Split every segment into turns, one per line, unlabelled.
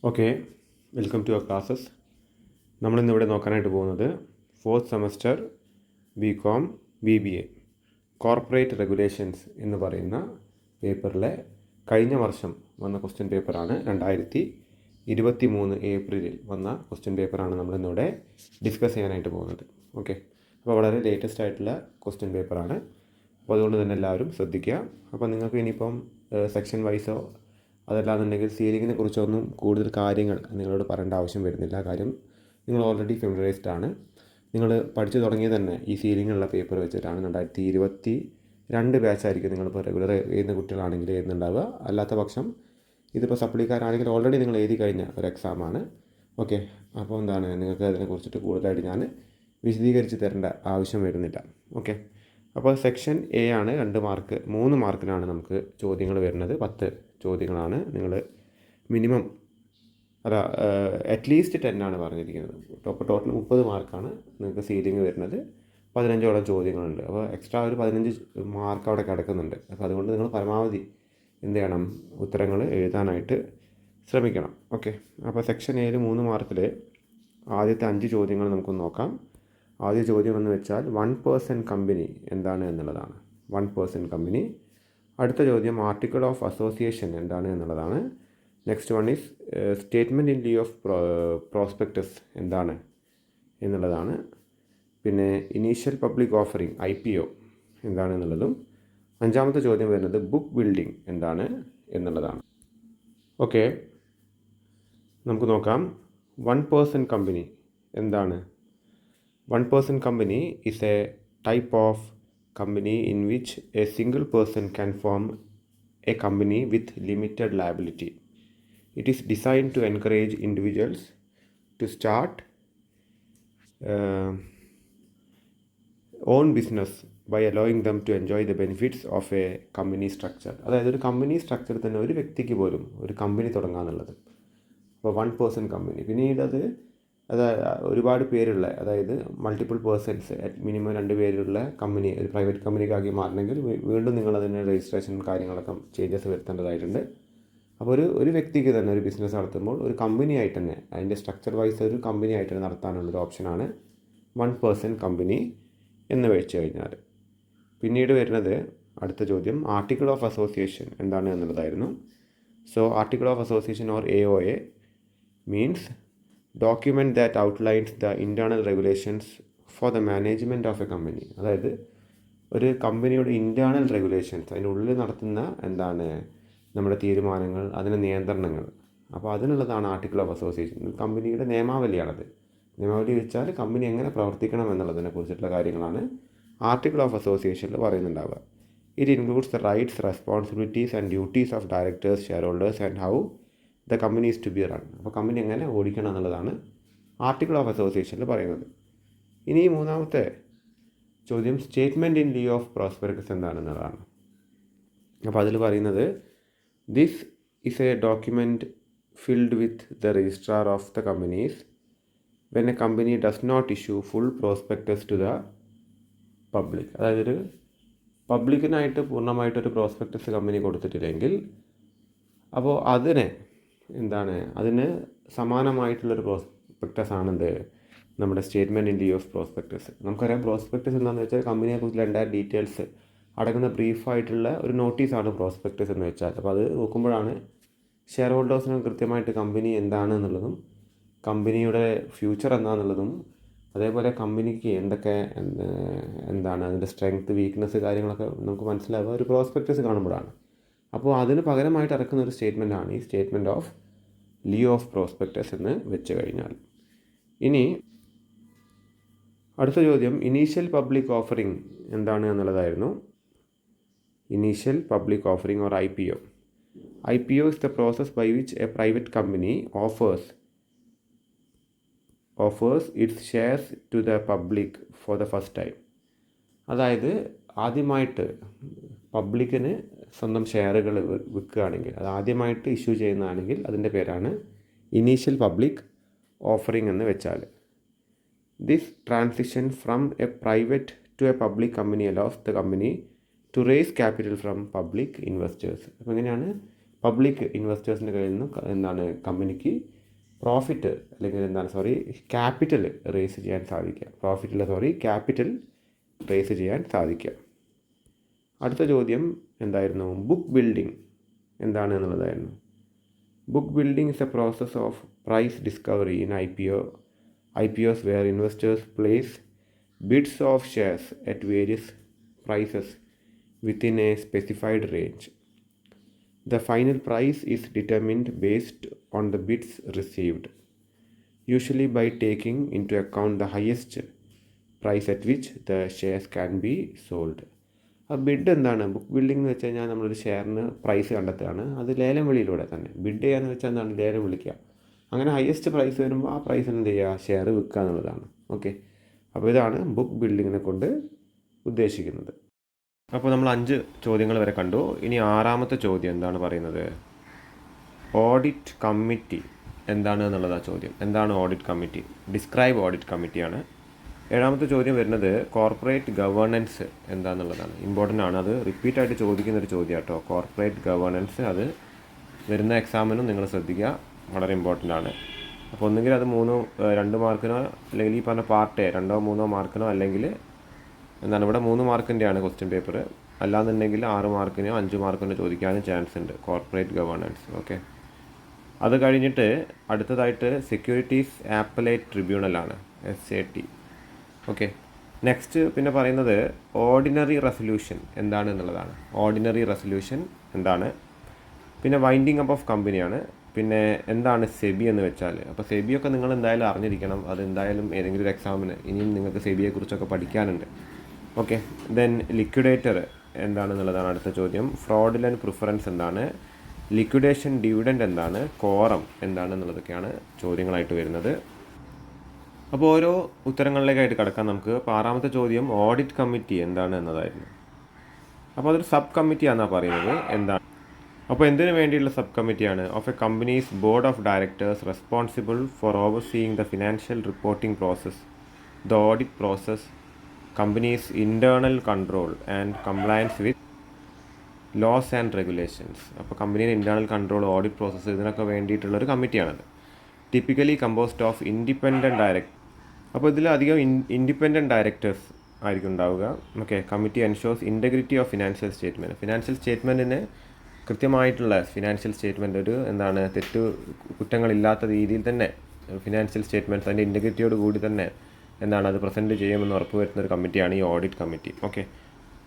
Okay, welcome to our classes. നമ്മളിന്നിവിടെ നോക്കാനായിട്ട് പോകുന്നത് 4th semester BCom BBA corporate regulations എന്ന് പറയുന്ന പേപ്പറിലെ കഴിഞ്ഞ വർഷം വന്ന ക്വസ്റ്റ്യൻ പേപ്പറാണ്. 2023 ഏപ്രിലിൽ വന്ന ക്വസ്റ്റ്യൻ പേപ്പറാണ് നമ്മളിന്നിവിടെ ഡിസ്കസ് ചെയ്യാനായിട്ട് പോകുന്നത്. ഓക്കെ, അപ്പോൾ വളരെ ലേറ്റസ്റ്റ് ആയിട്ടുള്ള ക്വസ്റ്റ്യൻ പേപ്പറാണ്. അപ്പോൾ അതുകൊണ്ട് തന്നെ എല്ലാവരും ശ്രദ്ധിക്കുക. അപ്പോൾ നിങ്ങൾക്ക് ഇനിയിപ്പം സെക്ഷൻ വൈസോ അതല്ലാന്നുണ്ടെങ്കിൽ സീലിങ്ങിനെ കുറിച്ചൊന്നും കൂടുതൽ കാര്യങ്ങൾ നിങ്ങളോട് പറയേണ്ട ആവശ്യം വരുന്നില്ല. കാര്യം നിങ്ങൾ ഓൾറെഡി ഫെമിലറൈസ്ഡ് ആണ്. നിങ്ങൾ പഠിച്ചു തുടങ്ങിയത് തന്നെ ഈ സീലിങ്ങുള്ള പേപ്പർ വെച്ചിട്ടാണ്. 2022 ബാച്ചായിരിക്കും നിങ്ങളിപ്പോൾ റെഗുലർ എഴുതുന്ന കുട്ടികളാണെങ്കിൽ എഴുതുന്നുണ്ടാവുക. അല്ലാത്ത പക്ഷം ഇതിപ്പോൾ സപ്ലിക്കാരാണെങ്കിൽ ഓൾറെഡി നിങ്ങൾ എഴുതി കഴിഞ്ഞ ഒരു എക്സാമാണ്. ഓക്കെ, അപ്പോൾ എന്താണ് നിങ്ങൾക്ക് അതിനെക്കുറിച്ചിട്ട് കൂടുതലായിട്ട് ഞാൻ വിശദീകരിച്ച് തരേണ്ട ആവശ്യം വരുന്നില്ല. ഓക്കെ, അപ്പോൾ സെക്ഷൻ എ ആണ് 3 മാർക്കിനാണ് നമുക്ക് ചോദ്യങ്ങൾ വരുന്നത്. 10 ചോദ്യങ്ങളാണ്. നിങ്ങൾ മിനിമം അറ്റ്ലീസ്റ്റ് 10 ആണ് പറഞ്ഞിരിക്കുന്നത്. അപ്പോൾ ടോട്ടൽ 30 മാർക്കാണ് നിങ്ങൾക്ക് സീലിംഗ് വരുന്നത്. 15ഓളം ചോദ്യങ്ങളുണ്ട്. അപ്പോൾ എക്സ്ട്രാ ഒരു 15 മാർക്ക് അവിടെ കിടക്കുന്നുണ്ട്. അപ്പോൾ അതുകൊണ്ട് നിങ്ങൾ പരമാവധി എന്ത് ചെയ്യണം, ഉത്തരങ്ങൾ എഴുതാനായിട്ട് ശ്രമിക്കണം. ഓക്കെ, അപ്പോൾ സെക്ഷൻ എയിൽ 3 മാർക്കിൽ ആദ്യത്തെ 5 ചോദ്യങ്ങൾ നമുക്കൊന്ന് നോക്കാം. ആദ്യ ചോദ്യം എന്ന് വെച്ചാൽ 1% കമ്പനി എന്താണ് എന്നുള്ളതാണ്. 1% കമ്പനി. അടുത്ത ചോദ്യം ആർട്ടിക്കിൾ ഓഫ് അസോസിയേഷൻ എന്താണ് എന്നുള്ളതാണ്. Next one is statement in lieu of prospectus എന്താണ് എന്നുള്ളതാണ്. പിന്നെ ഇനീഷ്യൽ പബ്ലിക് ഓഫറിംഗ് IPO എന്താണ് എന്നുള്ളതും. 5ാമത്തെ ചോദ്യം വരുന്നത് ബുക്ക് ബിൽഡിംഗ് എന്താണ് എന്നുള്ളതാണ്. ഓക്കെ, നമുക്ക് നോക്കാം. 1% കമ്പനി എന്താണ്? 1% company is a type of company in which a single person can form a company with limited liability. It is designed to encourage individuals to start own business by allowing them to enjoy the benefits of a company structure. അതായത് ഒരു company structure തന്നെ ഒരു വ്യക്തിക്ക് പോലും ഒരു company തുടങ്ങാന്നുള്ളത്. അപ്പോൾ 1% company. പിന്നീട് അത് ഒരുപാട് പേരുള്ള, അതായത് മൾട്ടിപ്പിൾ പേഴ്സൺസ് മിനിമം 2 പേരുള്ള കമ്പനി ഒരു പ്രൈവറ്റ് കമ്പനിക്കാക്കി മാറണമെങ്കിൽ വീണ്ടും നിങ്ങളതിന് രജിസ്ട്രേഷൻ കാര്യങ്ങളൊക്കെ ചേഞ്ചസ് വരുത്തേണ്ടതായിട്ടുണ്ട്. അപ്പോൾ ഒരു വ്യക്തിക്ക് തന്നെ ഒരു ബിസിനസ് നടത്തുമ്പോൾ ഒരു കമ്പനി ആയിട്ട് തന്നെ അതിൻ്റെ സ്ട്രക്ചർ വൈസ് ഒരു കമ്പനി ആയിട്ട് തന്നെ നടത്താനുള്ളൊരു ഓപ്ഷനാണ് 1% കമ്പനി എന്ന് വെച്ച് കഴിഞ്ഞാൽ. പിന്നീട് വരുന്നത് അടുത്ത ചോദ്യം ആർട്ടിക്കിൾ ഓഫ് അസോസിയേഷൻ എന്താണ് എന്നുള്ളതായിരുന്നു. So article of association or AOA means document that outlines the internal regulations for the management of a company. അതായത് ഒരു കമ്പനിയുടെ ഇൻറ്റേർണൽ റെഗുലേഷൻസ്, അതിനുള്ളിൽ നടത്തുന്ന എന്താണ് നമ്മുടെ തീരുമാനങ്ങൾ, അതിൻ്റെ നിയന്ത്രണങ്ങൾ. അപ്പോൾ അതിനുള്ളതാണ് ആർട്ടിക്കിൾ ഓഫ് അസോസിയേഷൻ. കമ്പനിയുടെ നിയമാവലിയാണത്. നിയമാവലി വെച്ചാൽ കമ്പനി എങ്ങനെ പ്രവർത്തിക്കണം എന്നുള്ളതിനെ കുറിച്ചിട്ടുള്ള കാര്യങ്ങളാണ് ആർട്ടിക്കിൾ ഓഫ് അസോസിയേഷനിൽ പറയുന്നുണ്ടാവുക. It includes the rights, responsibilities and duties of directors, share holders and how the company is to be run. അപ്പോൾ കമ്പനി എങ്ങനെ ഓടിക്കണം എന്നുള്ളതാണ് ആർട്ടിക്കിൾ ഓഫ് അസോസിയേഷനിൽ പറയുന്നത്. ഇനി 3ാമത്തെ ചോദ്യം statement in lieu of prospectus എന്താണെന്നുള്ളതാണ്. അപ്പോൾ അതിൽ പറയുന്നത് this is a document filed with the registrar of the companies when a company does not issue full prospectus to the public. അതായത് ഒരു പബ്ലിക്കിനായിട്ട് പൂർണ്ണമായിട്ടൊരു പ്രോസ്പെക്ടസ് കമ്പനി കൊടുത്തിട്ടില്ലെങ്കിൽ അപ്പോൾ അതിന് സമാനമായിട്ടുള്ളൊരു പ്രോസ്പെക്ടസ് ആണെന്ത് നമ്മുടെ statement in lieu of prospectus. നമുക്കറിയാം പ്രോസ്പെക്ടസ് എന്താണെന്ന് വെച്ചാൽ കമ്പനിയെക്കുറിച്ചുള്ള entire details അടങ്ങുന്ന ബ്രീഫായിട്ടുള്ള ഒരു നോട്ടീസാണ് പ്രോസ്പെക്ടസ് എന്ന് വെച്ചാൽ. അപ്പോൾ അത് നോക്കുമ്പോഴാണ് ഷെയർ ഹോൾഡേഴ്സിന് കൃത്യമായിട്ട് കമ്പനി എന്താണെന്നുള്ളതും കമ്പനിയുടെ ഫ്യൂച്ചർ എന്താണെന്നുള്ളതും അതേപോലെ കമ്പനിക്ക് എന്തൊക്കെ എന്താണ് അതിൻ്റെ സ്ട്രെങ്ത്, വീക്ക്നെസ് കാര്യങ്ങളൊക്കെ നമുക്ക് മനസ്സിലാവുക ഒരു പ്രോസ്പെക്ടസ് കാണുമ്പോഴാണ്. അപ്പോൾ അതിന് പകരമായിട്ട് ഇറക്കുന്ന ഒരു സ്റ്റേറ്റ്മെൻറ്റാണ് ഈ statement of leave of prospectus എന്ന് വെച്ച് കഴിഞ്ഞാൽ. ഇനി അടുത്ത ചോദ്യം ഇനീഷ്യൽ പബ്ലിക് ഓഫറിംഗ് എന്താണ് എന്നുള്ളതായിരുന്നു. Initial public offering or IPO. IPO is the process by which a private company offers its shares to the public for the first time. അതായത് ആദ്യമായിട്ട് പബ്ലിക്കിന് സ്വന്തം ഷെയറുകൾ വിൽക്കുകയാണെങ്കിൽ, അത് ആദ്യമായിട്ട് ഇഷ്യൂ ചെയ്യുന്നതാണെങ്കിൽ അതിൻ്റെ പേരാണ് ഇനീഷ്യൽ പബ്ലിക് ഓഫറിംഗ് എന്ന് വെച്ചാൽ. This transition from a private to a public company allows the company to raise capital from public investors. അപ്പോൾ ഇങ്ങനെയാണ് പബ്ലിക് ഇൻവെസ്റ്റേഴ്സിൻ്റെ കയ്യിൽ നിന്ന് കമ്പനിക്ക് പ്രോഫിറ്റ് അല്ലെങ്കിൽ ക്യാപിറ്റൽ റേസ് ചെയ്യാൻ സാധിക്കുക. ക്യാപിറ്റൽ റേസ് ചെയ്യാൻ സാധിക്കുക. അടുത്ത ചോദ്യം എന്തായിരുന്നു? ബുക്ക് ബിൽഡിംഗ് എന്താണ് എന്നുള്ളതായിരുന്നു. Book building is a process of price discovery in IPOs where investors place bids of shares at various prices within a specified range. The final price is determined based on the bids received, usually by taking into account the highest price at which the shares can be sold. ആ bid എന്താണ്? Book building എന്ന് വെച്ച് കഴിഞ്ഞാൽ നമ്മളൊരു ഷെയറിന് price കണ്ടെത്തുകയാണ്. അത് ലേലം വിളിയിലൂടെ തന്നെ. ബിഡ് ചെയ്യാന്ന് വെച്ചാൽ എന്താണ്? ലേലം വിളിക്കുക. അങ്ങനെ ഹയസ്റ്റ് പ്രൈസ് വരുമ്പോൾ ആ പ്രൈസിന് എന്ത് ചെയ്യുക? ഷെയർ വിൽക്കുക എന്നുള്ളതാണ്. ഓക്കെ, അപ്പോൾ ഇതാണ് ബുക്ക് ബിൽഡിങ്ങിനെ കൊണ്ട് ഉദ്ദേശിക്കുന്നത്. അപ്പോൾ നമ്മൾ 5 ചോദ്യങ്ങൾ വരെ കണ്ടു. ഇനി 6ാമത്തെ ചോദ്യം എന്താണ് പറയുന്നത്? ഓഡിറ്റ് കമ്മിറ്റി എന്താണ് എന്നുള്ളതാണ് ചോദ്യം. എന്താണ് ഓഡിറ്റ് കമ്മിറ്റി? ഡിസ്ക്രൈബ് ഓഡിറ്റ് കമ്മിറ്റിയാണ്. 7ാമത്തെ ചോദ്യം വരുന്നത് കോർപ്പറേറ്റ് ഗവേണൻസ് എന്താണെന്നുള്ളതാണ്. ഇമ്പോർട്ടൻ്റ് ആണ്, അത് റിപ്പീറ്റായിട്ട് ചോദിക്കുന്നൊരു ചോദ്യം കേട്ടോ. കോർപ്പറേറ്റ് ഗവേണൻസ് അത് വരുന്ന എക്സാമിനും നിങ്ങൾ ശ്രദ്ധിക്കുക, വളരെ ഇമ്പോർട്ടൻ്റ് ആണ്. അപ്പോൾ ഒന്നുകിൽ അത് 2 മാർക്കിനോ അല്ലെങ്കിൽ ഈ പറഞ്ഞ പാർട്ട് 2 3 മാർക്കിനോ അല്ലെങ്കിൽ ഇവിടെ 3 മാർക്കിൻ്റെയാണ് ക്വസ്റ്റ്യൻ പേപ്പർ. അല്ലാന്നുണ്ടെങ്കിൽ 6 മാർക്കിനോ 5 മാർക്കിനോ ചോദിക്കാനും ചാൻസ് ഉണ്ട് കോർപ്പറേറ്റ് ഗവേണൻസ്. ഓക്കെ, അത് കഴിഞ്ഞിട്ട് അടുത്തതായിട്ട് സെക്യൂരിറ്റീസ് ആപ്പലേറ്റ് ട്രിബ്യൂണലാണ്, SAT. ഓക്കെ, നെക്സ്റ്റ് പിന്നെ പറയുന്നത് ഓർഡിനറി റെസൊല്യൂഷൻ എന്താണ് എന്നുള്ളതാണ്. ഓർഡിനറി റെസൊല്യൂഷൻ എന്താണ്? പിന്നെ വൈൻഡിങ് അപ്പ് ഓഫ് കമ്പനിയാണ്. പിന്നെ എന്താണ് സെബി എന്ന് വെച്ചാൽ? അപ്പോൾ സെബിയൊക്കെ നിങ്ങൾ എന്തായാലും അറിഞ്ഞിരിക്കണം. അത് എന്തായാലും ഏതെങ്കിലും ഒരു എക്സാമിന് ഇനിയും നിങ്ങൾക്ക് സെബിയെക്കുറിച്ചൊക്കെ പഠിക്കാനുണ്ട്. ഓക്കെ, ദെൻ ലിക്വിഡേറ്റർ എന്താണെന്നുള്ളതാണ് അടുത്ത ചോദ്യം. ഫ്രോഡുലന്റ് പ്രിഫറൻസ് എന്താണ്? ലിക്വിഡേഷൻ ഡിവിഡൻഡ് എന്താണ്? കോറം എന്താണെന്നുള്ളതൊക്കെയാണ് ചോദ്യങ്ങളായിട്ട് വരുന്നത്. അപ്പോൾ ഓരോ ഉത്തരങ്ങളിലേക്കായിട്ട് കിടക്കാൻ നമുക്ക്. അപ്പോൾ 6ാമത്തെ ചോദ്യം ഓഡിറ്റ് കമ്മിറ്റി എന്താണ് എന്നതായിരുന്നു. അപ്പോൾ അതൊരു സബ് കമ്മിറ്റിയാണെന്നാണ് പറയുന്നത്. എന്താണ്? അപ്പോൾ എന്തിനു വേണ്ടിയുള്ള സബ് കമ്മിറ്റിയാണ്? Of a company's board of directors responsible for overseeing the financial reporting process, the audit process, company's internal control and compliance with laws and regulations. അപ്പോൾ കമ്പനിയുടെ ഇൻറ്റേർണൽ കൺട്രോൾ, ഓഡിറ്റ് പ്രോസസ്സ് ഇതിനൊക്കെ വേണ്ടിയിട്ടുള്ളൊരു കമ്മിറ്റിയാണത്. Typically composed of independent director. അപ്പോൾ ഇതിൽ അധികം independent directors ആയിരിക്കും ഉണ്ടാവുക. Okay, committee ensures integrity of financial statement. Financial സ്റ്റേറ്റ്മെൻറ്റിന് കൃത്യമായിട്ടുള്ള ഫിനാൻഷ്യൽ സ്റ്റേറ്റ്മെൻറ്റ് ഒരു കുറ്റങ്ങളില്ലാത്ത രീതിയിൽ തന്നെ ഫിനാൻഷ്യൽ സ്റ്റേറ്റ്മെൻറ്റ്സ് അതിൻ്റെ ഇൻറ്റഗ്രിറ്റിയോട് കൂടി തന്നെ അത് പ്രസൻറ്റ് ചെയ്യുമെന്ന് ഉറപ്പുവരുത്തുന്ന ഒരു കമ്മിറ്റിയാണ് ഈ audit committee. Okay,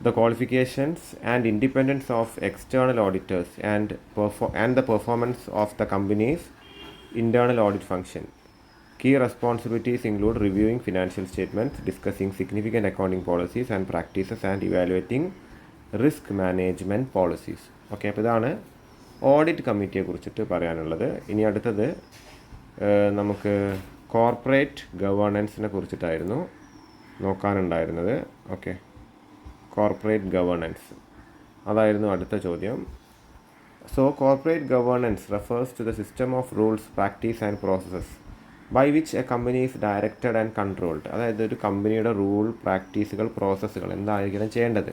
the qualifications and independence of external auditors and the performance of the companies internal audit function. Key responsibilities include reviewing financial statements, discussing significant accounting policies and practices, and evaluating risk management policies. Okay, അപ്പോൾ ഇതാണ് audit കമ്മിറ്റിയെ കുറിച്ചിട്ട് പറയാനുള്ളത്. ഇനി അടുത്തത് നമുക്ക് corporate ഗവേണൻസിനെ കുറിച്ചിട്ടായിരുന്നു നോക്കാനുണ്ടായിരുന്നത്. Okay, corporate governance അതായിരുന്നു അടുത്ത ചോദ്യം. So, corporate governance refers to the system of rules, practice and processes by which a company is directed and controlled. അതായത് ഒരു കമ്പനിയുടെ റൂൾ, പ്രാക്ടീസുകൾ, പ്രോസസ്സുകൾ എന്തായിരിക്കണം ചെയ്യേണ്ടത്,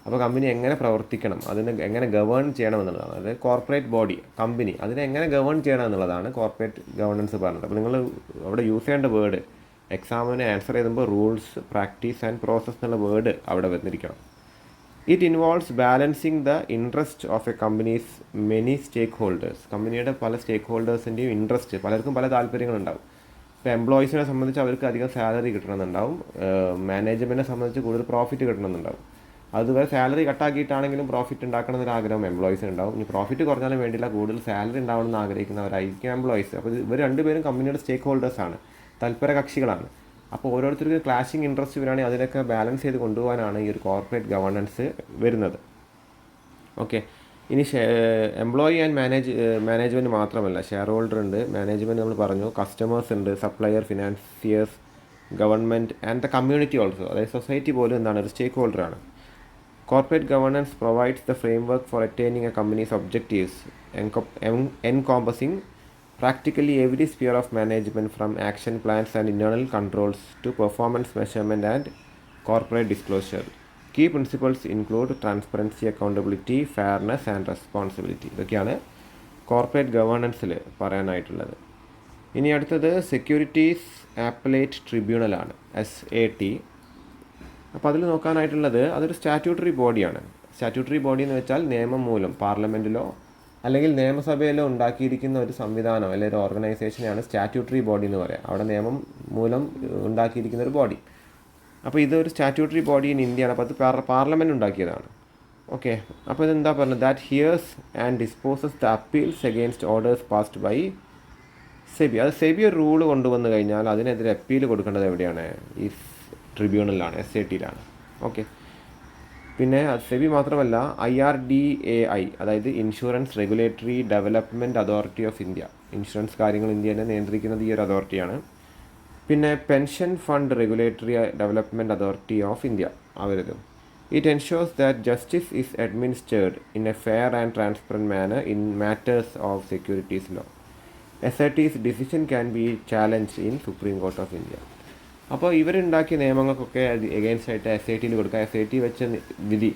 അപ്പോൾ കമ്പനി എങ്ങനെ പ്രവർത്തിക്കണം, അതിനെ എങ്ങനെ ഗവേൺ ചെയ്യണം എന്നുള്ളതാണ്. അതായത് കോർപ്പറേറ്റ് ബോഡി, കമ്പനി അതിനെ എങ്ങനെ ഗവേൺ ചെയ്യണം എന്നുള്ളതാണ് കോർപ്പറേറ്റ് ഗവേണൻസ് പറഞ്ഞത്. അപ്പോൾ നിങ്ങൾ അവിടെ യൂസ് ചെയ്യേണ്ട വേർഡ് എക്സാമിന് ആൻസർ ചെയ്യുമ്പോൾ റൂൾസ്, പ്രാക്ടീസ് ആൻഡ് പ്രോസസ് എന്നുള്ള വേർഡ് അവിടെ വന്നിരിക്കണം. It involves balancing the interest of a company's many stakeholders. കമ്പനിയുടെ പല സ്റ്റേക്ക് ഹോൾഡേഴ്സിൻ്റെയും ഇൻട്രസ്റ്റ്, പലർക്കും പല താല്പര്യങ്ങളുണ്ടാവും. ഇപ്പോൾ എംപ്ലോയീസിനെ സംബന്ധിച്ച് അവർക്ക് അധികം സാലറി കിട്ടണമെന്നുണ്ടാവും, മാനേജ്മെൻറ്റിനെ സംബന്ധിച്ച് കൂടുതൽ പ്രോഫിറ്റ് കിട്ടണമെന്നുണ്ടാവും. അതുവരെ സാലറി കട്ടാക്കിയിട്ടാണെങ്കിലും പ്രോഫിറ്റ് ഉണ്ടാക്കണമെന്നൊരു ആഗ്രഹം എംപ്ലോയീസിന് ഉണ്ടാവും. ഇനി പ്രോഫിറ്റ് കുറഞ്ഞാലും വേണ്ടില്ല, കൂടുതൽ സാലറി ഉണ്ടാവണമെന്ന് ആഗ്രഹിക്കുന്നവരായിരിക്കും എംപ്ലോയീസ്. അപ്പോൾ ഇവർ രണ്ടുപേരും കമ്പനിയുടെ സ്റ്റേക്ക് ഹോൾഡേഴ്സാണ്, തൽപര കക്ഷികളാണ്. അപ്പോൾ ഓരോരുത്തർക്ക് ക്ലാഷിങ് ഇൻട്രസ്റ്റ് വരികയാണെങ്കിൽ അതിനൊക്കെ ബാലൻസ് ചെയ്ത് കൊണ്ടുപോകാനാണ് ഈ ഒരു കോർപ്പറേറ്റ് ഗവേണൻസ് വരുന്നത്. ഓക്കെ, ഇനി എംപ്ലോയി ആൻഡ് മാനേജ്മെൻറ്റ് മാത്രമല്ല, ഷെയർ ഹോൾഡർ ഉണ്ട്, മാനേജ്മെൻറ്റ് നമ്മൾ പറഞ്ഞു, കസ്റ്റമേഴ്സ് ഉണ്ട്, supplier, financiers, government and the community also. അതായത് സൊസൈറ്റി പോലും ഒരു സ്റ്റേക്ക് ഹോൾഡറാണ്. Corporate governance provides the framework for attaining a company's objectives encompassing practically every sphere of management, from action plans and internal controls to performance measurement and corporate disclosure. Key principles include transparency, accountability, fairness and responsibility. ഇതൊക്കെയാണ് corporate ഗവേണൻസിൽ പറയാനായിട്ടുള്ളത്. ഇനി അടുത്തത് securities ആപ്പലേറ്റ് ട്രിബ്യൂണലാണ്, SAT. അപ്പോൾ അതിൽ നോക്കാനായിട്ടുള്ളത് അതൊരു statutory ബോഡിയാണ്. Statutory body എന്ന് വെച്ചാൽ നിയമം മൂലം പാർലമെൻറ്റിലോ അല്ലെങ്കിൽ നിയമസഭയിലോ ഉണ്ടാക്കിയിരിക്കുന്ന ഒരു സംവിധാനം അല്ലെങ്കിൽ ഒരു ഓർഗനൈസേഷനെയാണ് സ്റ്റാറ്റ്യൂട്ടറി ബോഡി എന്ന് പറയുക. അവിടെ നിയമം മൂലം ഉണ്ടാക്കിയിരിക്കുന്ന ഒരു ബോഡി. അപ്പോൾ ഇതൊരു സ്റ്റാറ്റ്യൂട്ടറി ബോഡി ഇൻ ഇന്ത്യയാണ്. അപ്പോൾ അത് പാർലമെൻറ്റ് ഉണ്ടാക്കിയതാണ്. ഓക്കെ, അപ്പോൾ ഇതെന്താ പറഞ്ഞത്? That hears and disposes the appeals against orders passed by SEBI. അത് സെബി ഒരു റൂള് കൊണ്ടുവന്നു കഴിഞ്ഞാൽ അതിനെതിരെ അപ്പീൽ കൊടുക്കേണ്ടത് എവിടെയാണ്? ഈ ട്രിബ്യൂണലിലാണ്, SATയിലാണ്. ഓക്കെ, പിന്നെ സെബി മാത്രമല്ല IRDAI, അതായത് insurance regulatory development authority of India. Insurance കാര്യങ്ങൾ ഇന്ത്യനെ നിയന്ത്രിക്കുന്നത് ഈ ഒരു അതോറിറ്റിയാണ്. പിന്നെ pension fund regulatory development authority of India, അവരതും. It ensures that justice is administered in a fair and transparent manner in matters of securities law. SAT's decision can be challenged in Supreme Court of India. അപ്പോൾ ഇവരുണ്ടാക്കിയ നിയമങ്ങൾക്കൊക്കെ against ആയിട്ട് SATയിൽ കൊടുക്കുക. SAT വെച്ച വിധി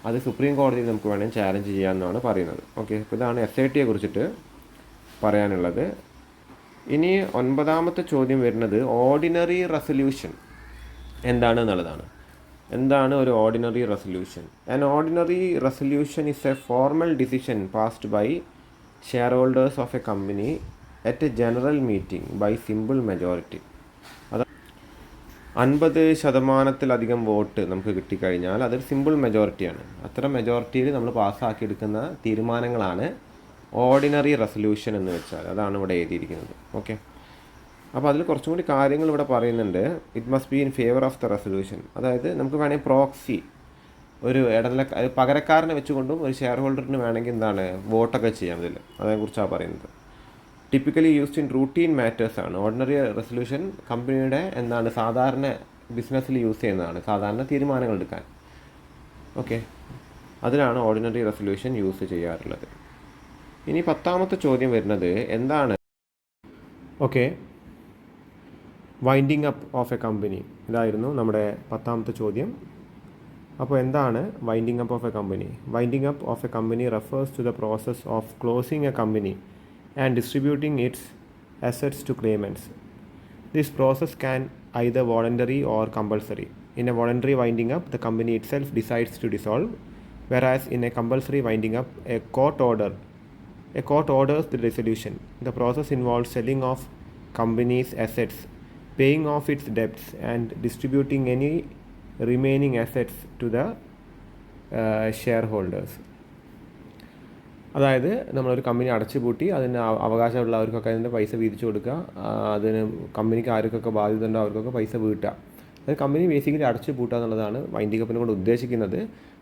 അത് supreme കോടതിയിൽ നമുക്ക് വേണമെങ്കിൽ ചാലഞ്ച് ചെയ്യാമെന്നാണ് പറയുന്നത്. ഓക്കെ, അപ്പോൾ ഇതാണ് SATയെ കുറിച്ചിട്ട് പറയാനുള്ളത്. ഇനി 9ാമത്തെ ചോദ്യം വരുന്നത് ഓർഡിനറി റെസൊല്യൂഷൻ എന്താണ് എന്നുള്ളതാണ്. എന്താണ് ഒരു ordinary resolution? An ordinary resolution is a formal decision passed by share holders of a company at a general meeting by simple majority. അത് 50% വോട്ട് നമുക്ക് കിട്ടിക്കഴിഞ്ഞാൽ അതൊരു സിമ്പിൾ മെജോറിറ്റിയാണ്. അത്ര മെജോറിറ്റിയിൽ നമ്മൾ പാസ്സാക്കിയെടുക്കുന്ന തീരുമാനങ്ങളാണ് ഓർഡിനറി റെസൊല്യൂഷൻ എന്ന് വെച്ചാൽ. അതാണ് ഇവിടെ എഴുതിയിരിക്കുന്നത്. ഓക്കെ, അപ്പോൾ അതിൽ കുറച്ചും കൂടി കാര്യങ്ങൾ ഇവിടെ പറയുന്നുണ്ട്. It must be in favour of the resolution. അതായത് നമുക്ക് വേണമെങ്കിൽ പ്രോക്സി, ഒരു പകരക്കാരനെ വെച്ചുകൊണ്ടും ഒരു ഷെയർ ഹോൾഡറിന് വേണമെങ്കിൽ എന്താണ് വോട്ടൊക്കെ ചെയ്യാം. ഇതിൽ അതേക്കുറിച്ചാണ് പറയുന്നത്. Typically used in routine matters ആണ്. ഓർഡിനറി റെസൊല്യൂഷൻ കമ്പനിയുടെ എന്താണ് സാധാരണ ബിസിനസ്സിൽ യൂസ് ചെയ്യുന്നതാണ്, സാധാരണ തീരുമാനങ്ങൾ എടുക്കാൻ. ഓക്കെ, അതിലാണ് ഓർഡിനറി റെസൊല്യൂഷൻ യൂസ് ചെയ്യാറുള്ളത്. ഇനി 10ാമത്തെ ചോദ്യം വരുന്നത് എന്താണ്? Okay, winding up of a company. ഇതായിരുന്നു നമ്മുടെ 10ാമത്തെ ചോദ്യം. അപ്പോൾ എന്താണ് winding up of a company? Winding up of a company refers to the process of closing a company and distributing its assets to claimants. This process can either voluntary or compulsory. In a voluntary winding up, the company itself decides to dissolve, whereas in a compulsory winding up, a court orders the dissolution. The process involves selling off company's assets, paying off its debts, and distributing any remaining assets to the shareholders. അതായത് നമ്മളൊരു company അടച്ചുപൂട്ടി അതിന് അവകാശമുള്ളവർക്കൊക്കെ അതിൻ്റെ പൈസ വീതിച്ചു കൊടുക്കുക, അതിന് കമ്പനിക്ക് ആർക്കൊക്കെ ബാധ്യത ഉണ്ടോ അവർക്കൊക്കെ പൈസ വീട്ടുക. അതായത് കമ്പനി ബേസിക്കലി അടച്ചു പൂട്ടുക എന്നുള്ളതാണ് വൈൻഡിങ് അപ്പിനെ കൊണ്ട് ഉദ്ദേശിക്കുന്നത്.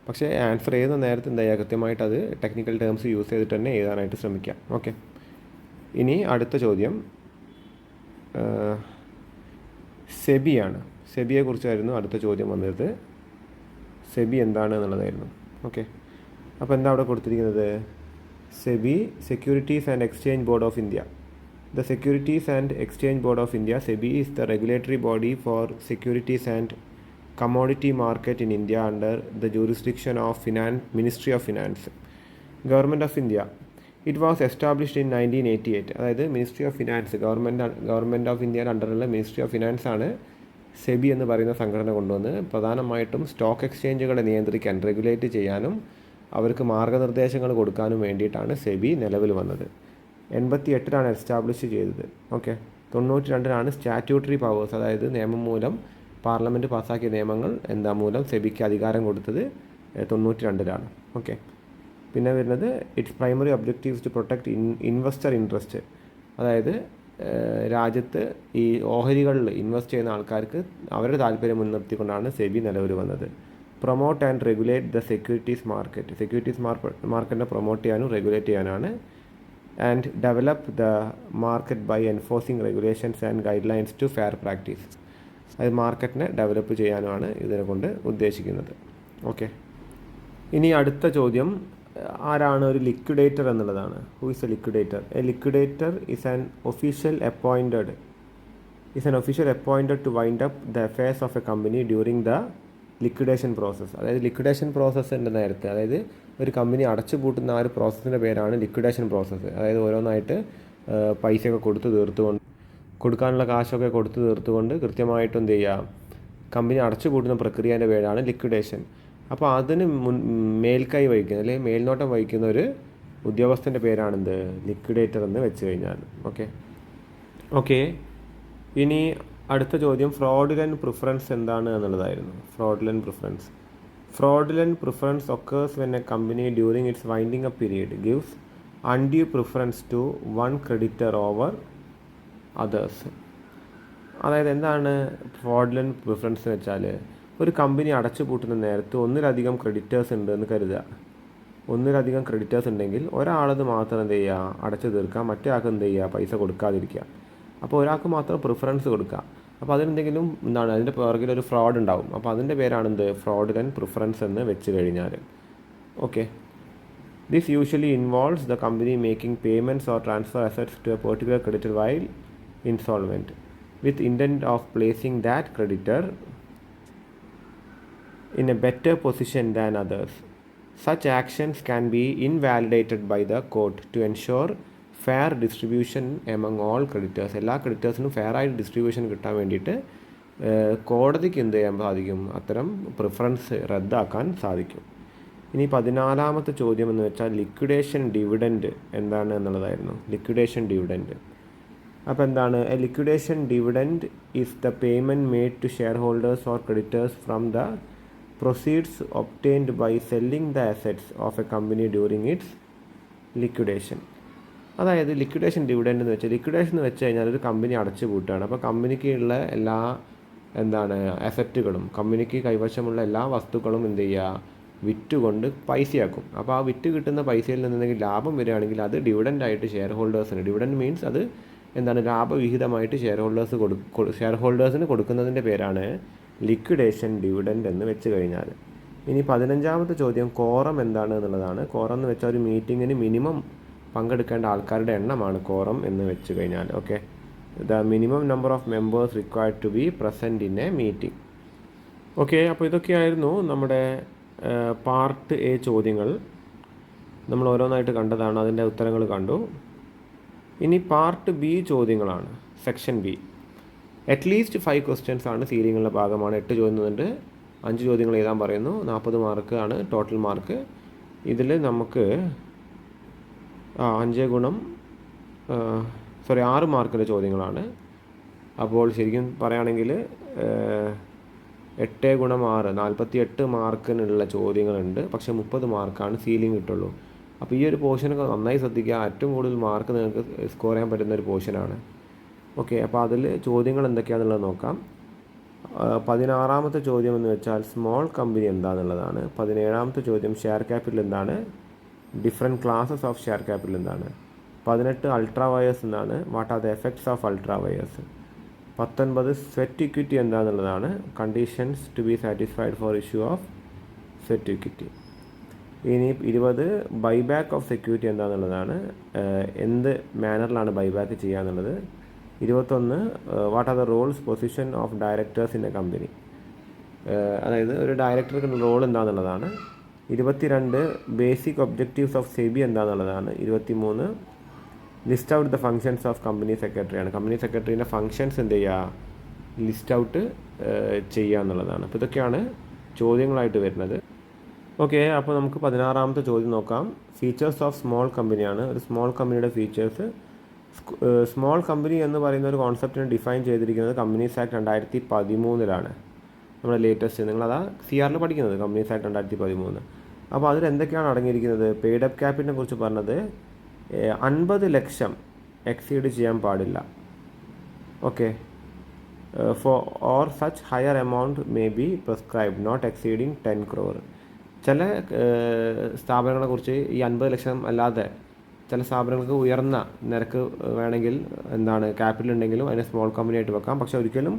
പക്ഷേ ആൻസർ ചെയ്യുന്ന നേരത്തെ എന്താ ചെയ്യുക, കൃത്യമായിട്ട് അത് ടെക്നിക്കൽ ടേംസ് യൂസ് ചെയ്തിട്ട് തന്നെ എഴുതാനായിട്ട് ശ്രമിക്കാം. ഓക്കെ, ഇനി അടുത്ത ചോദ്യം സെബിയാണ്. സെബിയെക്കുറിച്ചായിരുന്നു അടുത്ത ചോദ്യം വന്നത്. സെബി എന്താണ് എന്നുള്ളതായിരുന്നു. ഓക്കെ, അപ്പോൾ എന്താ അവിടെ കൊടുത്തിരിക്കുന്നത്? SEBI, Securities and Exchange Board of India. The Securities and Exchange Board of India, SEBI, is the regulatory body for securities and commodity market in India under the jurisdiction of Ministry of Finance, Government of India. It was established in 1988. അതായത് ministry of finance, government of ഇന്ത്യയുടെ അണ്ടറിലുള്ള ministry of finance ആണ് സെബി എന്ന് പറയുന്ന സംഘടന കൊണ്ടുവന്ന് പ്രധാനമായിട്ടും stock എക്സ്ചേഞ്ചുകളെ നിയന്ത്രിക്കാൻ, regulate ചെയ്യാനും അവർക്ക് മാർഗ്ഗനിർദ്ദേശങ്ങൾ കൊടുക്കാനും വേണ്ടിയിട്ടാണ് സെബി നിലവിൽ വന്നത്. 88 എസ്റ്റാബ്ലിഷ് ചെയ്തത്. ഓക്കെ, 92 സ്റ്റാറ്റ്യൂട്ടറി പവേഴ്സ്, അതായത് നിയമം മൂലം പാർലമെൻറ്റ് പാസ്സാക്കിയ നിയമങ്ങൾ മൂലം സെബിക്ക് അധികാരം കൊടുത്തത് 92. ഓക്കെ, പിന്നെ വരുന്നത് its primary objectives to protect investor interest. അതായത് രാജ്യത്ത് ഈ ഓഹരികളിൽ ഇൻവെസ്റ്റ് ചെയ്യുന്ന ആൾക്കാർക്ക് അവരുടെ താല്പര്യം മുൻനിർത്തിക്കൊണ്ടാണ് സെബി നിലവിൽ വന്നത്. Promote and regulate the securities market. Securities മാർക്കറ്റിനെ പ്രൊമോട്ട് ചെയ്യാനും റെഗുലേറ്റ് ചെയ്യാനാണ്. And develop the market by enforcing regulations and guidelines to fair practice. അത് മാർക്കറ്റിനെ ഡെവലപ്പ് ചെയ്യാനുമാണ് ഇതിനെ കൊണ്ട് ഉദ്ദേശിക്കുന്നത്. ഓക്കെ, ഇനി അടുത്ത ചോദ്യം ആരാണ് ഒരു ലിക്വിഡേറ്റർ എന്നുള്ളതാണ്. Who is a liquidator? A liquidator is an official appointed to wind up the affairs of a company during the liquidation process. അതായത് ലിക്വിഡേഷൻ പ്രോസസ്സിൻ്റെ നേരത്തെ, അതായത് ഒരു കമ്പനി അടച്ചു പൂട്ടുന്ന ആ ഒരു പ്രോസസ്സിൻ്റെ പേരാണ് ലിക്വിഡേഷൻ പ്രോസസ്സ്. അതായത് ഓരോന്നായിട്ട് പൈസയൊക്കെ കൊടുത്ത് തീർത്തുകൊണ്ട് കൊടുക്കാനുള്ള കാശൊക്കെ കൊടുത്തു തീർത്തുകൊണ്ട് കൃത്യമായിട്ട് എന്ത് ചെയ്യുക, കമ്പനി അടച്ചു പൂട്ടുന്ന പ്രക്രിയേൻ്റെ പേരാണ് ലിക്വിഡേഷൻ. അപ്പോൾ അതിന് മേൽക്കൈ വഹിക്കുന്ന അല്ലെങ്കിൽ മേൽനോട്ടം വഹിക്കുന്ന ഒരു ഉദ്യോഗസ്ഥൻ്റെ പേരാണെന്ത്, ലിക്വിഡേറ്റർ എന്ന് വെച്ച് കഴിഞ്ഞാൽ. ഓക്കെ. ഇനി അടുത്ത ചോദ്യം ഫ്രോഡുലൻറ്റ് പ്രിഫറൻസ് എന്താണ് എന്നുള്ളതായിരുന്നു. Fraudulent preference occurs when a company during its winding up period gives undue preference to one creditor over others. അതായത് എന്താണ് ഫ്രോഡുലൻറ്റ് പ്രിഫറൻസ് എന്ന് വെച്ചാൽ, ഒരു കമ്പനി അടച്ചു പൂട്ടുന്ന നേരത്ത് ഒന്നിലധികം ക്രെഡിറ്റേഴ്സ് ഉണ്ട് എന്ന് കരുതുക. ഒന്നിലധികം ക്രെഡിറ്റേഴ്സ് ഉണ്ടെങ്കിൽ ഒരാളത് മാത്രം എന്ത് ചെയ്യുക, അടച്ചു തീർക്കുക, മറ്റേ ആൾക്ക് എന്ത് ചെയ്യുക, പൈസ കൊടുക്കാതിരിക്കുക. അപ്പോൾ ഒരാൾക്ക് മാത്രം പ്രിഫറൻസ് കൊടുക്കുക. അപ്പോൾ അതിനെന്തെങ്കിലും എന്താണ്, അതിൻ്റെ പുറകിൽ ഒരു ഫ്രോഡ് ഉണ്ടാവും. അപ്പോൾ അതിൻ്റെ പേരാണെന്ത്, ഫ്രോഡുലൻറ്റ് പ്രിഫറൻസ് എന്ന് വെച്ച് കഴിഞ്ഞാൽ. Okay. This usually involves the company making payments or transfer assets to a particular creditor while insolvent with intent of placing that creditor in a better position than others. Such actions can be invalidated by the court to ensure fair distribution among all creditors. എല്ലാ ക്രെഡിറ്റേഴ്സിനും fair ആയിട്ട് distribution കിട്ടാൻ വേണ്ടിയിട്ട് കോടതിക്ക് എന്ത് ചെയ്യാൻ സാധിക്കും, അത്തരം preference റദ്ദാക്കാൻ സാധിക്കും. ഇനി 14ാമത്തെ ചോദ്യം എന്ന് വെച്ചാൽ ലിക്വിഡേഷൻ ഡിവിഡൻഡ് എന്താണ് എന്നുള്ളതായിരുന്നു. ലിക്വിഡേഷൻ ഡിവിഡൻഡ് അപ്പോൾ എന്താണ്, a liquidation dividend is the payment made to share holders or creditors from the proceeds obtained by selling the assets of a company during its liquidation. അതായത് ലിക്വിഡേഷൻ ഡിവിഡൻഡ് എന്ന് വെച്ചാൽ, liquidation എന്ന് വെച്ച് കഴിഞ്ഞാൽ ഒരു company അടച്ചു പൂട്ടുകയാണ്. അപ്പോൾ കമ്പനിക്കുള്ള എല്ലാ എന്താണ് അസറ്റുകളും, കമ്പനിക്ക് കൈവശമുള്ള എല്ലാ വസ്തുക്കളും എന്ത് ചെയ്യുക, വിറ്റുകൊണ്ട് പൈസയാക്കും. അപ്പോൾ ആ വിറ്റ് കിട്ടുന്ന പൈസയിൽ നിന്നെന്തെങ്കിലും ലാഭം വരികയാണെങ്കിൽ അത് ഡിവിഡൻ്റായിട്ട് ഷെയർ ഹോൾഡേഴ്സിന്, ഡിവിഡൻഡ് മീൻസ് അത് എന്താണ്, ലാഭവിഹിതമായിട്ട് ഷെയർ ഹോൾഡേഴ്സിന് കൊടുക്കുന്നതിൻ്റെ പേരാണ് ലിക്വിഡേഷൻ ഡിവിഡൻഡ് എന്ന് വെച്ച് കഴിഞ്ഞാൽ. ഇനി 15ാമത്തെ ചോദ്യം കോറം എന്താണ് എന്നുള്ളതാണ്. കോറം എന്ന് വെച്ചാൽ ഒരു മീറ്റിങ്ങിന് മിനിമം പങ്കെടുക്കേണ്ട ആൾക്കാരുടെ എണ്ണമാണ് കോറം എന്ന് വെച്ച് കഴിഞ്ഞാൽ. Okay. The minimum number of members required to be present in a meeting. Okay. അപ്പോൾ ഇതൊക്കെയായിരുന്നു നമ്മുടെ പാർട്ട് എ ചോദ്യങ്ങൾ. നമ്മൾ ഓരോന്നായിട്ട് കണ്ടതാണ്, അതിൻ്റെ ഉത്തരങ്ങൾ കണ്ടു. ഇനി പാർട്ട് ബി ചോദ്യങ്ങളാണ്. സെക്ഷൻ ബി അറ്റ്ലീസ്റ്റ് 5 ക്വസ്റ്റ്യൻസ് ആണ് സീലിങ്ങുള്ള ഭാഗമാണ്. 8 ചോദ്യങ്ങളുണ്ട്, 5 ചോദ്യങ്ങൾ എഴുതാൻ പറയുന്നു. 40 മാർക്ക് ആണ് ടോട്ടൽ മാർക്ക്. ഇതിൽ നമുക്ക് 6 മാർക്കിൻ്റെ ചോദ്യങ്ങളാണ്. അപ്പോൾ ശരിക്കും പറയുകയാണെങ്കിൽ 8 × 6 48 മാർക്കിനുള്ള ചോദ്യങ്ങളുണ്ട്. പക്ഷേ 30 മാർക്കാണ് സീലിംഗ് കിട്ടുള്ളൂ. അപ്പോൾ ഈ ഒരു പോർഷനൊക്കെ നന്നായി ശ്രദ്ധിക്കുക. ഏറ്റവും കൂടുതൽ മാർക്ക് നിങ്ങൾക്ക് സ്കോർ ചെയ്യാൻ പറ്റുന്ന ഒരു പോർഷനാണ്. ഓക്കെ. അപ്പോൾ അതിൽ ചോദ്യങ്ങൾ എന്തൊക്കെയാണെന്നുള്ളത് നോക്കാം. 16ാമത്തെ ചോദ്യം എന്ന് വെച്ചാൽ സ്മോൾ കമ്പനി എന്താണെന്നുള്ളതാണ്. 17ാമത്തെ ചോദ്യം ഷെയർ ക്യാപിറ്റൽ എന്താണ്, different classes of share capital എന്താണ്. 18 അൾട്രാ വയേഴ്സ് എന്താണ്, what are the effects of ultra vires. 19 sweat equity എന്താണെന്നുള്ളതാണ്, conditions to be satisfied for issue of sweat equity. ഇനി 20 ബൈബാക്ക് ഓഫ് സെക്യൂരിറ്റി എന്താണെന്നുള്ളതാണ്, എന്ത് മാനറിലാണ് buyback ചെയ്യുക എന്നുള്ളത്. 21 what are the roles position of directors in a company, അതായത് ഒരു ഡയറക്ടർക്ക് role എന്താണെന്നുള്ളതാണ്. 22 basic objectives of SEBI എന്താണെന്നുള്ളതാണ്. 23 list out the functions of company സെക്രട്ടറിയാണ്. കമ്പനി സെക്രട്ടറീൻ്റെ ഫങ്ഷൻസ് എന്ത് ചെയ്യുക, ലിസ്റ്റ് ഔട്ട് ചെയ്യുക എന്നുള്ളതാണ്. അപ്പോൾ ഇതൊക്കെയാണ് ചോദ്യങ്ങളായിട്ട് വരുന്നത്. ഓക്കെ. അപ്പോൾ നമുക്ക് 16ാമത്തെ ചോദ്യം നോക്കാം. ഫീച്ചേഴ്സ് ഓഫ് സ്മോൾ കമ്പനിയാണ്. ഒരു സ്മോൾ കമ്പനിയുടെ ഫീച്ചേഴ്സ്. സ്മോൾ കമ്പനി എന്ന് പറയുന്ന ഒരു കോൺസെപ്റ്റിനെ ഡിഫൈൻ ചെയ്തിരിക്കുന്നത് കമ്പനീസ് ആക്ട് 2013 നമ്മുടെ ലേറ്റസ്റ്റ്, നിങ്ങളതാ CRൽ പഠിക്കുന്നത്, കമ്പനീസ് ആക്ട് 2013. അപ്പോൾ അതിൽ എന്തൊക്കെയാണ് അടങ്ങിയിരിക്കുന്നത്? പെയ്ഡ് അപ്പ് ക്യാപിറ്റലിനെ കുറിച്ച് പറഞ്ഞത് 50 ലക്ഷം എക്സീഡ് ചെയ്യാൻ പാടില്ല. Okay. Or such higher amount may be prescribed not exceeding 10 crore. ചില സ്ഥാപനങ്ങളെക്കുറിച്ച് ഈ 50 ലക്ഷം അല്ലാതെ ചില സ്ഥാപനങ്ങൾക്ക് ഉയർന്ന നിരക്ക് വേണമെങ്കിൽ എന്താണ് ക്യാപിറ്റൽ ഉണ്ടെങ്കിലും അതിനെ സ്മോൾ കമ്പനി ആയിട്ട് വെക്കാം. പക്ഷേ ഒരിക്കലും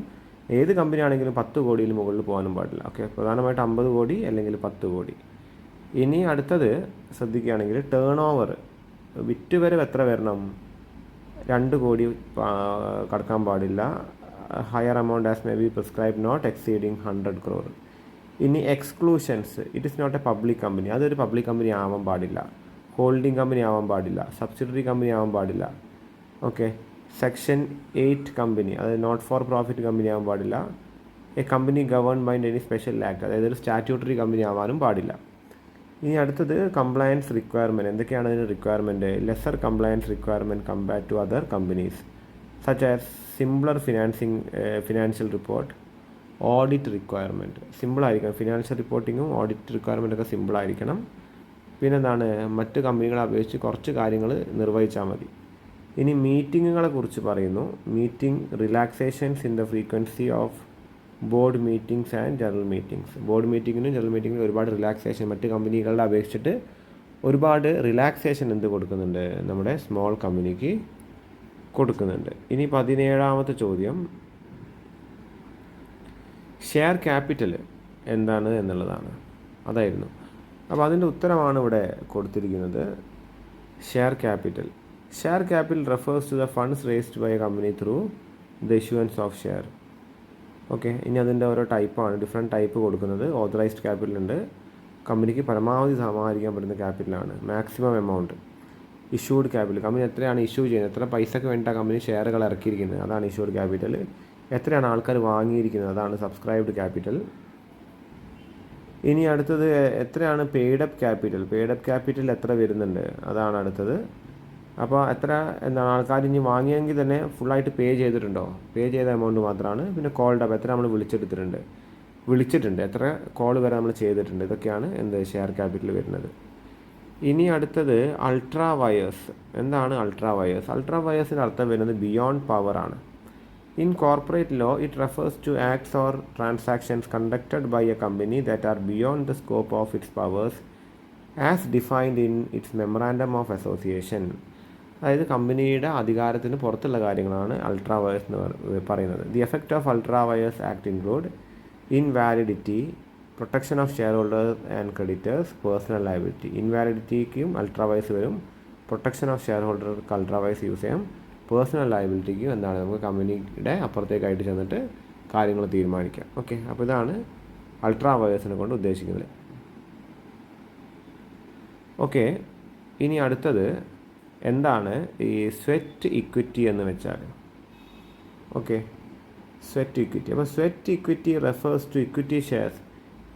ഏത് കമ്പനി ആണെങ്കിലും 10 കോടിയിൽ മുകളിൽ പോകാനും പാടില്ല. ഓക്കെ. പ്രധാനമായിട്ട് 50 കോടി അല്ലെങ്കിൽ 10 കോടി. ഇനി അടുത്തത് ശ്രദ്ധിക്കുകയാണെങ്കിൽ ടേൺ ഓവർ, വിറ്റുവരവ് എത്ര വരണം? 2 കോടി കടക്കാൻ പാടില്ല. Higher amount as may be prescribe not exceeding 100 crore. ഇനി exclusions, it is not a public company, അതൊരു പബ്ലിക് കമ്പനി ആവാൻ പാടില്ല. ഹോൾഡിംഗ് കമ്പനി ആവാൻ പാടില്ല. സബ്സിഡറി കമ്പനി ആവാൻ പാടില്ല. ഓക്കെ. സെക്ഷൻ 8 കമ്പനി, അതായത് നോട്ട് ഫോർ പ്രോഫിറ്റ് കമ്പനി ആകാൻ പാടില്ല. A company govern by any special act, അതായത് ഒരു സ്റ്റാറ്റ്യൂട്ടറി കമ്പനി ആവാനും പാടില്ല. ഇനി അടുത്തത് കംപ്ലയൻസ് റിക്വയർമെൻറ്റ്. എന്തൊക്കെയാണ് അതിന് requirement? Lesser compliance requirement compared to other companies such as simpler financial report, audit requirement. സിമ്പിളായിരിക്കണം, ഫിനാൻഷ്യൽ റിപ്പോർട്ടിങ്ങും ഓഡിറ്റ് റിക്വയർമെൻറ്റൊക്കെ സിമ്പിളായിരിക്കണം. പിന്നെന്താണ്, മറ്റ് കമ്പനികളെ അപേക്ഷിച്ച് കുറച്ച് കാര്യങ്ങൾ നിർവഹിച്ചാൽ മതി. ഇനി മീറ്റിങ്ങുകളെ കുറിച്ച് പറയുന്നു. Meeting relaxations in the frequency of board meetings and general meetings. Board മീറ്റിങ്ങിനും ജനറൽ മീറ്റിങ്ങിനും ഒരുപാട് റിലാക്സേഷൻ മറ്റ് കമ്പനികളുടെ അപേക്ഷിച്ചിട്ട് ഒരുപാട് റിലാക്സേഷൻ എന്ത് കൊടുക്കുന്നുണ്ട്? നമ്മുടെ സ്മോൾ കമ്പനിക്ക് കൊടുക്കുന്നുണ്ട്. ഇനി 17ാമത്തെ ചോദ്യം, ഷെയർ ക്യാപിറ്റൽ എന്താണ് എന്നുള്ളതാണ്. അതായിരുന്നു. അപ്പോൾ അതിൻ്റെ ഉത്തരമാണ് ഇവിടെ കൊടുത്തിരിക്കുന്നത്. Share capital. Share capital refers to the funds raised by a company through the issuance of share. Okay, ഇനി അതിൻ്റെ ഓരോ ടൈപ്പാണ്, ഡിഫറെൻറ്റ് ടൈപ്പ് കൊടുക്കുന്നത്. ഓതറൈസ്ഡ് ക്യാപിറ്റൽ ഉണ്ട്, കമ്പനിക്ക് പരമാവധി സമാഹരിക്കാൻ പറ്റുന്ന ക്യാപിറ്റലാണ്. Maximum amount. Issued capital, company എത്രയാണ് ഇഷ്യൂ ചെയ്യുന്നത്, എത്ര പൈസയ്ക്ക് വേണ്ടിയിട്ടാണ് കമ്പനി ഷെയറുകൾ ഇറക്കിയിരിക്കുന്നത്, അതാണ് ഇഷ്യൂഡ് ക്യാപിറ്റൽ. എത്രയാണ് ആൾക്കാർ വാങ്ങിയിരിക്കുന്നത്, അതാണ് സബ്സ്ക്രൈബ്ഡ് ക്യാപിറ്റൽ. ഇനി അടുത്തത് എത്രയാണ് paid up capital. Paid up capital എത്ര വരുന്നുണ്ട്, അതാണ് അടുത്തത്. അപ്പോൾ എത്ര എന്താണ് ആൾക്കാർ ഇനി വാങ്ങിയെങ്കിൽ തന്നെ ഫുള്ളായിട്ട് പേ ചെയ്തിട്ടുണ്ടോ, പേ ചെയ്ത എമൗണ്ട് മാത്രമാണ്. പിന്നെ കോൾഡ് അപ്പ്, എത്ര നമ്മൾ വിളിച്ചിട്ടുണ്ട്, എത്ര കോൾ വരെ നമ്മൾ ചെയ്തിട്ടുണ്ട്, ഇതൊക്കെയാണ് എന്ത് ഷെയർ ക്യാപിറ്റൽ വരുന്നത്. ഇനി അടുത്തത് അൾട്രാ വയേഴ്സ്. എന്താണ് അൾട്രാ വയേഴ്സ്? അൾട്രാ വയേഴ്സിൻ്റെ അർത്ഥം വരുന്നത് ബിയോണ്ട് പവർ ആണ്. In corporate law it refers to acts or transactions conducted by a company that are beyond the scope of its powers as defined in its memorandum of association. അതായത് കമ്പനിയുടെ അധികാരത്തിന് പുറത്തുള്ള കാര്യങ്ങളാണ് ultra vires എന്ന് പറയുന്നത്. The effect of ultra vires act include invalidity, protection of share holders and creditors, personal liability. ഇൻവാലിഡിറ്റിക്കും ultra vires വരും, protection of share ഹോൾഡർക്ക് ultra vires use ചെയ്യാം, പേഴ്സണൽ ലയബിലിറ്റിക്കും എന്താണ് നമുക്ക് കമ്പനിയുടെ അപ്പുറത്തേക്കായിട്ട് ചെന്നിട്ട് കാര്യങ്ങൾ തീരുമാനിക്കാം. ഓക്കെ, അപ്പോൾ ഇതാണ് അൾട്രാ വയേഴ്സിനെ കൊണ്ട് ഉദ്ദേശിക്കുന്നത്. ഓക്കെ, ഇനി അടുത്തത് എന്താണ് ഈ സ്വെറ്റ് ഇക്വിറ്റി എന്ന് വെച്ചാൽ? Okay, sweat equity. അപ്പോൾ sweat equity refers to equity shares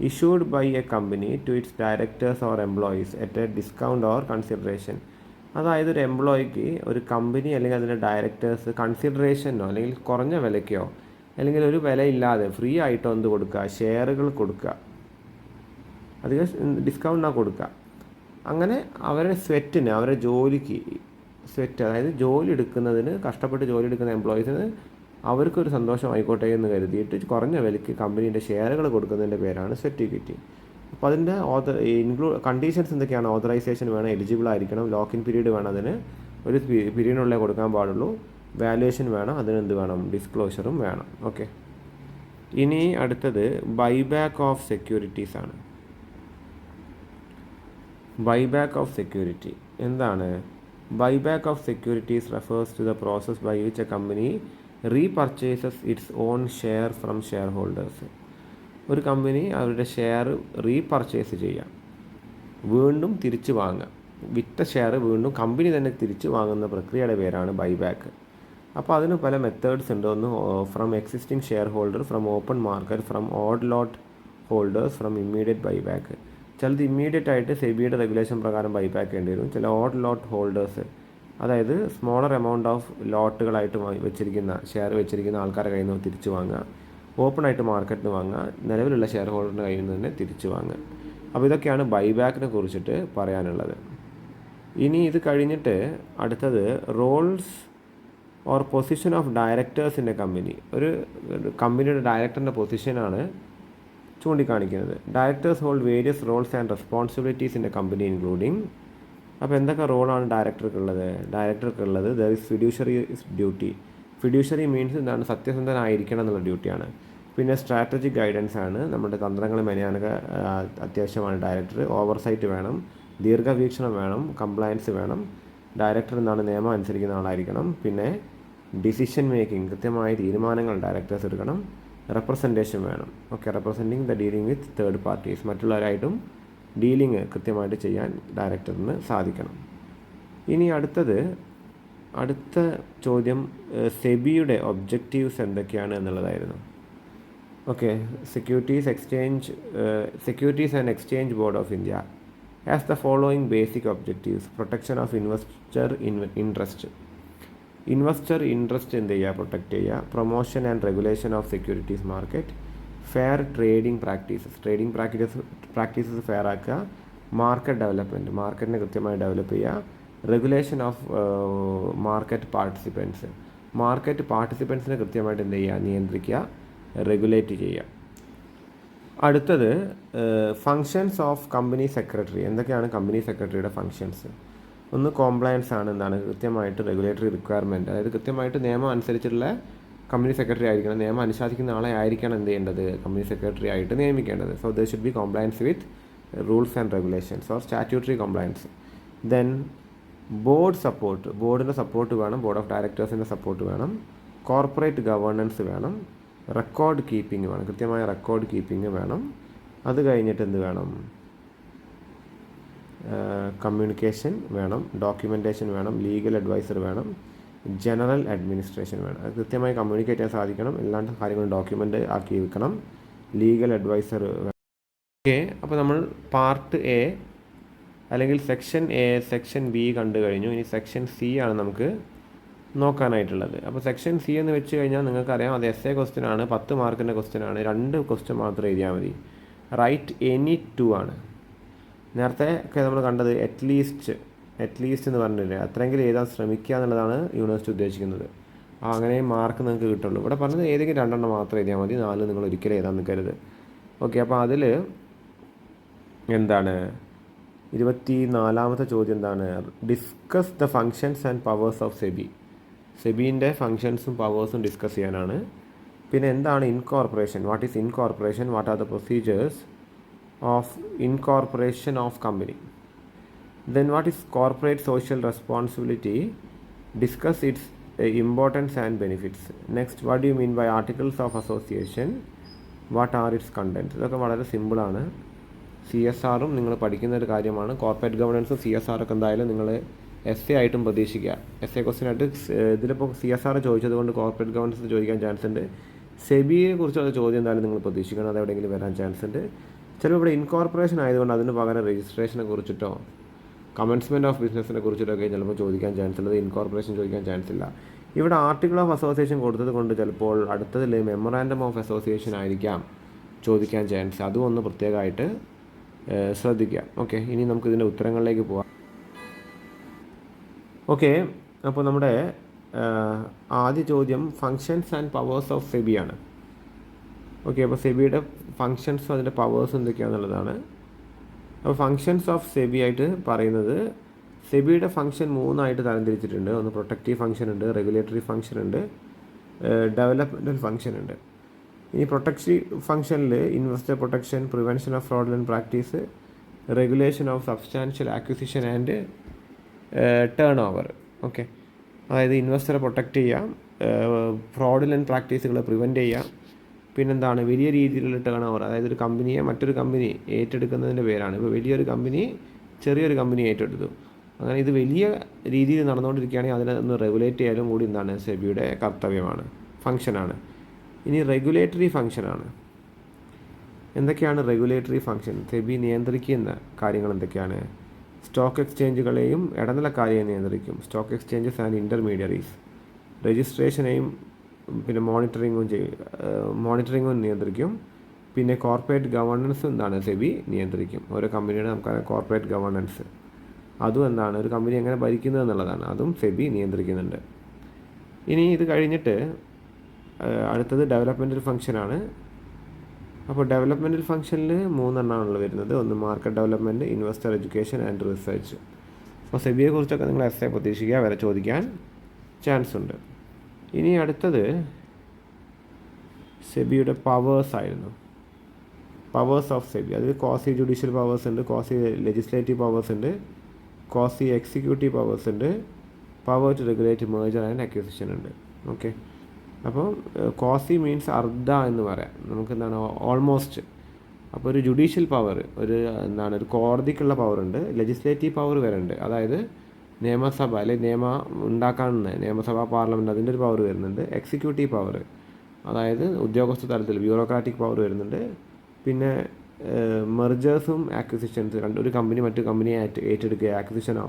issued by a company to its directors or employees at a discount or consideration. അതായത് ഒരു എംപ്ലോയിക്ക് ഒരു കമ്പനി അല്ലെങ്കിൽ അതിൻ്റെ ഡയറക്ടേഴ്സ് കൺസിഡറേഷനോ അല്ലെങ്കിൽ കുറഞ്ഞ വിലയ്ക്കോ അല്ലെങ്കിൽ ഒരു വിലയില്ലാതെ ഫ്രീ ആയിട്ടോ എന്ത് കൊടുക്കുക, ഷെയറുകൾ കൊടുക്കുക, അധികം ഡിസ്കൗണ്ടാണ് കൊടുക്കുക. അങ്ങനെ അവരുടെ സ്വെറ്റിന്, അവരുടെ ജോലിക്ക് സ്വെറ്റ്, അതായത് ജോലി എടുക്കുന്നതിന്, കഷ്ടപ്പെട്ട് ജോലി എടുക്കുന്ന എംപ്ലോയീസിന് അവർക്കൊരു സന്തോഷമായിക്കോട്ടെ എന്ന് കരുതിയിട്ട് കുറഞ്ഞ വിലയ്ക്ക് കമ്പനീൻ്റെ ഷെയറുകൾ കൊടുക്കുന്നതിൻ്റെ പേരാണ് സ്വെറ്റ് ഇക്വിറ്റി. അപ്പോൾ അതിൻ്റെ കണ്ടീഷൻസ് എന്തൊക്കെയാണ്? ഓതറൈസേഷൻ വേണം, എലിജിബിൾ ആയിരിക്കണം, ലോക്ക് ഇൻ പീരീഡ് വേണം, അതിന് ഒരു പീരീഡിനുള്ളിൽ കൊടുക്കാൻ പാടുള്ളൂ, വാല്യുവേഷൻ വേണം, അതിന് എന്ത് വേണം, ഡിസ്ക്ലോഷറും വേണം. ഓക്കെ, ഇനി അടുത്തത് ബൈബാക്ക് ഓഫ് സെക്യൂരിറ്റീസ് ആണ്. ബൈബാക്ക് ഓഫ് സെക്യൂരിറ്റി എന്താണ്? Buyback of securities refers to the process by which a company repurchases its own share from share holders. ഒരു കമ്പനി അവരുടെ ഷെയർ റീപർച്ചേസ് ചെയ്യാം, വീണ്ടും തിരിച്ച് വാങ്ങാം, വിറ്റ ഷെയർ വീണ്ടും കമ്പനി തന്നെ തിരിച്ച് വാങ്ങുന്ന പ്രക്രിയയുടെ പേരാണ് ബൈബാക്ക്. അപ്പോൾ അതിന് പല മെത്തേഡ്സ് ഉണ്ട്. ഒന്ന് from existing share holder, from open market, from odd lot holders, from immediate buyback. ചിലത് ഇമ്മീഡിയറ്റ് ആയിട്ട് സെബിയുടെ റെഗുലേഷൻ പ്രകാരം ബൈബാക്ക് ചെയ്യേണ്ടി വരും. ചില ഓഡ് ലോട്ട് ഹോൾഡേഴ്സ്, അതായത് സ്മോളർ എമൗണ്ട് ഓഫ് ലോട്ടുകളായിട്ട് വെച്ചിരിക്കുന്ന ഷെയർ വെച്ചിരിക്കുന്ന ആൾക്കാരുടെ കയ്യിൽ നിന്ന് തിരിച്ചു വാങ്ങുക, ഓപ്പണായിട്ട് മാർക്കറ്റിൽ നിന്ന് വാങ്ങുക, നിലവിലുള്ള ഷെയർ ഹോൾഡറിൻ്റെ കയ്യിൽ നിന്ന് തന്നെ തിരിച്ചു വാങ്ങുക. അപ്പോൾ ഇതൊക്കെയാണ് ബൈബാക്കിനെ കുറിച്ചിട്ട് പറയാനുള്ളത്. ഇനി ഇത് കഴിഞ്ഞിട്ട് അടുത്തത് roles or position of directors in a company. ഒരു കമ്പനിയുടെ ഡയറക്ടറിൻ്റെ പൊസിഷനാണ് ചൂണ്ടിക്കാണിക്കുന്നത്. Directors hold various roles and responsibilities in a company including. അപ്പോൾ എന്തൊക്കെ റോളാണ് ഡയറക്ടർക്കുള്ളത്? There is fiduciary duty. Fiduciary means എന്താണ്? സത്യസന്ധനായിരിക്കണം എന്നുള്ള ഡ്യൂട്ടിയാണ്. പിന്നെ സ്ട്രാറ്റജിക് ഗൈഡൻസ് ആണ്, നമ്മുടെ തന്ത്രങ്ങൾ മെനയാനൊക്കെ അത്യാവശ്യമാണ് ഡയറക്ടർ. ഓവർസൈറ്റ് വേണം, ദീർഘവീക്ഷണം വേണം, കംപ്ലയൻസ് വേണം. ഡയറക്ടർ എന്താണ്? നിയമം അനുസരിക്കുന്ന ആളായിരിക്കണം. പിന്നെ ഡിസിഷൻ മേക്കിംഗ്, കൃത്യമായ തീരുമാനങ്ങൾ ഡയറക്ടേഴ്സ് എടുക്കണം. റെപ്രസെൻറ്റേഷൻ വേണം. Okay, representing the dealing with third parties, മറ്റുള്ളവരായിട്ടും ഡീലിംഗ് കൃത്യമായിട്ട് ചെയ്യാൻ ഡയറക്ടറിന് സാധിക്കണം. ഇനി അടുത്തത് അടുത്ത ചോദ്യം സെബിയുടെ ഒബ്ജക്റ്റീവ്സ് എന്തൊക്കെയാണ് എന്നുള്ളതായിരുന്നു. Okay, securities and exchange board of India has the following basic objectives. Protection of investor interest എന്ത് ചെയ്യുക, പ്രൊട്ടക്റ്റ് ചെയ്യുക. Promotion and regulation of securities market. Fair trading practices fair ആക്കുക. മാർക്കറ്റ് ഡെവലപ്മെൻറ്റ്, മാർക്കറ്റിനെ കൃത്യമായി ഡെവലപ്പ് ചെയ്യുക. Regulation of market പാർട്ടിസിപ്പൻസിനെ കൃത്യമായിട്ട് എന്ത് ചെയ്യുക, നിയന്ത്രിക്കുക, റെഗുലേറ്റ് ചെയ്യുക. അടുത്തത് ഫങ്ഷൻസ് ഓഫ് കമ്പനി സെക്രട്ടറി. എന്തൊക്കെയാണ് കമ്പനി സെക്രട്ടറിയുടെ ഫങ്ഷൻസ്? ഒന്ന് കോംപ്ലയൻസ് ആണ്, എന്താണ് കൃത്യമായിട്ട് റെഗുലേറ്ററി റിക്വയർമെൻറ്റ്, അതായത് കൃത്യമായിട്ട് നിയമം അനുസരിച്ചുള്ള കമ്പനി സെക്രട്ടറി ആയിരിക്കണം, നിയമം അനുശാസിക്കുന്ന ആളെ ആയിരിക്കണം എന്ത് ചെയ്യേണ്ടത്, കമ്പനി സെക്രട്ടറി ആയിട്ട് നിയമിക്കേണ്ടത്. So they should be compliance with rules and regulations or statutory compliance. Then board support, ബോർഡിൻ്റെ സപ്പോർട്ട് വേണം, ബോർഡ് ഓഫ് ഡയറക്ടേഴ്സിൻ്റെ സപ്പോർട്ട് വേണം. കോർപ്പറേറ്റ് ഗവേണൻസ് വേണം. റെക്കോർഡ് കീപ്പിംഗ് വേണം, കൃത്യമായ റെക്കോർഡ് കീപ്പിംഗ് വേണം. അത് കഴിഞ്ഞിട്ട് എന്ത് വേണം, കമ്മ്യൂണിക്കേഷൻ വേണം, ഡോക്യുമെൻറ്റേഷൻ വേണം, ലീഗൽ അഡ്വൈസർ വേണം, ജനറൽ അഡ്മിനിസ്ട്രേഷൻ വേണം. അത് കൃത്യമായി കമ്മ്യൂണിക്കേറ്റ് ചെയ്യാൻ സാധിക്കണം, എല്ലാ കാര്യങ്ങളും ഡോക്യുമെൻ്റ് ആക്കി വെക്കണം, ലീഗൽ അഡ്വൈസർ വേണം. ഓക്കെ, അപ്പോൾ നമ്മൾ പാർട്ട് എ അല്ലെങ്കിൽ സെക്ഷൻ എ സെക്ഷൻ ബി കണ്ടു കഴിഞ്ഞു. ഇനി സെക്ഷൻ സി ആണ് നമുക്ക് നോക്കാനായിട്ടുള്ളത്. അപ്പോൾ സെക്ഷൻ സി എന്ന് വെച്ച് കഴിഞ്ഞാൽ നിങ്ങൾക്കറിയാം, അത് എസ് എ ക്വസ്റ്റ്യൻ ആണ്, 10 മാർക്കിൻ്റെ ക്വസ്റ്റ്യൻ ആണ്. 2 ക്വസ്റ്റ്യൻ മാത്രം എഴുതിയാൽ മതി. റൈറ്റ് എനി 2 ആണ്. നേരത്തെ ഒക്കെ നമ്മൾ കണ്ടത് അറ്റ്ലീസ്റ്റ് എന്ന് പറഞ്ഞില്ലേ, അത്രയെങ്കിലും എഴുതാൻ ശ്രമിക്കുക എന്നുള്ളതാണ് യൂണിവേഴ്സിറ്റി ഉദ്ദേശിക്കുന്നത്. അങ്ങനെ മാർക്ക് നിങ്ങൾക്ക് കിട്ടുള്ളൂ. ഇവിടെ പറഞ്ഞത് ഏതെങ്കിലും 2 മാത്രം എഴുതിയാൽ മതി, 4 നിങ്ങൾ ഒരിക്കലും എഴുതാൻ നിൽക്കരുത്. ഓക്കെ, അപ്പോൾ അതിൽ എന്താണ് 24ാമത്തെ ചോദ്യം എന്താണ്, discuss the functions and powers of സെബീൻ്റെ ഫങ്ഷൻസും പവേഴ്സും ഡിസ്കസ് ചെയ്യാനാണ്. പിന്നെ എന്താണ് incorporation, what is incorporation, what are the procedures of incorporation of company. Then what is corporate social responsibility, discuss its importance and benefits. Next, what do you mean by articles of association, what are its content. ഇതൊക്കെ വളരെ സിമ്പിളാണ്. CSR നിങ്ങൾ പഠിക്കുന്ന ഒരു കാര്യമാണ്. Corporate ഗവർണൻസും CSR ഒക്കെ എന്തായാലും നിങ്ങൾ എസ് എ ആയിട്ടും പ്രതീക്ഷിക്കുക. എസ് എ ക്വസ്റ്റ്യൻ ആയിട്ട് ഇതിലിപ്പോൾ CSR ചോദിച്ചത് കൊണ്ട് കോർപ്പറേറ്റ് ഗവർണൻസ് ചോദിക്കാൻ ചാൻസ് ഉണ്ട്. സെബിയെ കുറിച്ചുള്ള ചോദ്യം എന്തായാലും നിങ്ങൾ പ്രതീക്ഷിക്കണം, അത് എവിടെയെങ്കിലും വരാൻ ചാൻസ് ഉണ്ട്. ചിലപ്പോൾ ഇവിടെ ഇൻകോർപ്പറേഷൻ ആയതുകൊണ്ട് അതിന് പകരം രജിസ്ട്രേഷനെ കുറിച്ചിട്ടോ കമൻസ്മെൻറ്റ് ഓഫ് ബിസിനസ്സിനെ കുറിച്ചിട്ടൊക്കെ ചിലപ്പോൾ ചോദിക്കാൻ ചാൻസ് ഉള്ളത്, ഇൻകോർപ്പറേഷൻ ചോദിക്കാൻ ചാൻസ് ഇല്ല. ഇവിടെ ആർട്ടിക്കിൾ ഓഫ് അസോസിയേഷൻ കൊടുത്തത് കൊണ്ട് ചിലപ്പോൾ അടുത്തതിൽ മെമ്മോറാൻഡം ഓഫ് അസോസിയേഷൻ ആയിരിക്കാം ചോദിക്കാൻ ചാൻസ്. അതും ഒന്ന് പ്രത്യേകമായിട്ട് ശ്രദ്ധിക്കുക. ഓക്കെ, ഇനി നമുക്ക് ഇതിൻ്റെ ഉത്തരങ്ങളിലേക്ക് പോവാം. ഓക്കെ, അപ്പോൾ നമ്മുടെ ആദ്യ ചോദ്യം ഫങ്ഷൻസ് ആൻഡ് പവേഴ്സ് ഓഫ് സെബിയാണ്. ഓക്കെ, അപ്പോൾ സെബിയുടെ ഫങ്ഷൻസും അതിൻ്റെ പവേഴ്സും എന്തൊക്കെയാണെന്നുള്ളതാണ്. അപ്പോൾ ഫങ്ഷൻസ് ഓഫ് സെബി ആയിട്ട് പറയുന്നത്, സെബിയുടെ ഫങ്ഷൻ 3 തരംതിരിച്ചിട്ടുണ്ട്. ഒന്ന് പ്രൊട്ടക്റ്റീവ് ഫങ്ഷൻ ഉണ്ട്, റെഗുലേറ്ററി ഫങ്ഷൻ ഉണ്ട്, ഡെവലപ്മെൻറ്റൽ ഫങ്ഷൻ ഉണ്ട്. ഈ പ്രൊട്ടക്റ്റീവ് ഫങ്ഷനിൽ investor protection, prevention of fraudulent practice, regulation of substantial acquisition and turnover. Okay, അതായത് ഇൻവെസ്റ്ററെ പ്രൊട്ടക്റ്റ് ചെയ്യാം, ഫ്രോഡുലന്റ് പ്രാക്ടീസുകൾ പ്രിവെൻറ്റ് ചെയ്യാം, പിന്നെന്താണ് വലിയ രീതിയിലുള്ള ടേൺ ഓവർ, അതായത് ഒരു കമ്പനിയെ മറ്റൊരു കമ്പനി ഏറ്റെടുക്കുന്നതിൻ്റെ പേരാണ്. ഇപ്പോൾ വലിയൊരു കമ്പനി ചെറിയൊരു കമ്പനി ഏറ്റെടുത്തു, അങ്ങനെ ഇത് വലിയ രീതിയിൽ നടന്നുകൊണ്ടിരിക്കുകയാണെങ്കിൽ അതിനെ ഒന്ന് റെഗുലേറ്റ് ചെയ്യാനും കൂടി എന്താണ് സെബിയുടെ കർത്തവ്യമാണ്, ഫങ്ഷനാണ്. ഇനി റെഗുലേറ്ററി ഫങ്ഷനാണ്. എന്തൊക്കെയാണ് റെഗുലേറ്ററി ഫങ്ഷൻ? സെബി നിയന്ത്രിക്കുന്ന കാര്യങ്ങൾ എന്തൊക്കെയാണ്? സ്റ്റോക്ക് എക്സ്ചേഞ്ചുകളെയും ഇടനിലക്കാരെയും നിയന്ത്രിക്കും, സ്റ്റോക്ക് എക്സ്ചേഞ്ചസ് ആൻഡ് ഇൻ്റർമീഡിയറീസ്. രജിസ്ട്രേഷനെയും പിന്നെ മോണിറ്ററിങ്ങും നിയന്ത്രിക്കും. പിന്നെ കോർപ്പറേറ്റ് ഗവർണൻസും എന്താണ് സെബി നിയന്ത്രിക്കും. ഓരോ കമ്പനിയുടെ നമുക്ക് കോർപ്പറേറ്റ് ഗവർണൻസ്, അതും എന്താണ് ഒരു കമ്പനി എങ്ങനെ ഭരിക്കുന്നത് എന്നുള്ളതാണ്, അതും സെബി നിയന്ത്രിക്കുന്നുണ്ട്. ഇനി ഇത് കഴിഞ്ഞിട്ട് അടുത്തത് ഡെവലപ്മെൻറ്റൽ ഫങ്ഷനാണ്. അപ്പോൾ ഡെവലപ്മെൻറ്റൽ ഫങ്ഷനിൽ 3 വരുന്നത്. ഒന്ന് market development, investor education and research. അപ്പോൾ സെബിയെ കുറിച്ചൊക്കെ നിങ്ങൾ എസ് എ പ്രതീക്ഷിക്കുക, വരെ ചോദിക്കാൻ ചാൻസ് ഉണ്ട്. ഇനി അടുത്തത് സെബിയുടെ പവേഴ്സ് ആയിരുന്നു. പവേഴ്സ് ഓഫ് സെബി, അതിൽ ക്വാസി ജുഡീഷ്യൽ പവേഴ്സ് ഉണ്ട്, ക്വാസി ലെജിസ്ലേറ്റീവ് പവേഴ്സ് ഉണ്ട്, ക്വാസി എക്സിക്യൂട്ടീവ് പവേഴ്സ് ഉണ്ട്, power to regulate merger and acquisition ഉണ്ട്. ഓക്കെ, അപ്പോൾ ക്വാസി മീൻസ് അർദ്ധ എന്ന് പറയാം, നമുക്ക് എന്താണ് ഓൾമോസ്റ്റ്. അപ്പോൾ ഒരു ജുഡീഷ്യൽ പവർ, ഒരു കോടതിക്കുള്ള പവർ ഉണ്ട്, ലെജിസ്ലേറ്റീവ് പവർ വരെ ഉണ്ട്. അതായത് നിയമസഭ അല്ലെങ്കിൽ ഉണ്ടാക്കാനുള്ള നിയമസഭ, പാർലമെൻറ്റ്, അതിൻ്റെ ഒരു പവർ വരുന്നുണ്ട്. എക്സിക്യൂട്ടീവ് പവർ, അതായത് ഉദ്യോഗസ്ഥ തലത്തിൽ ബ്യൂറോക്രാറ്റിക് പവർ വരുന്നുണ്ട്. പിന്നെ മെർജേഴ്സും ആക്വിസിഷൻസ്, ഒരു കമ്പനി മറ്റു കമ്പനിയെ ഏറ്റെടുക്കുക, ആക്വിസിഷനോ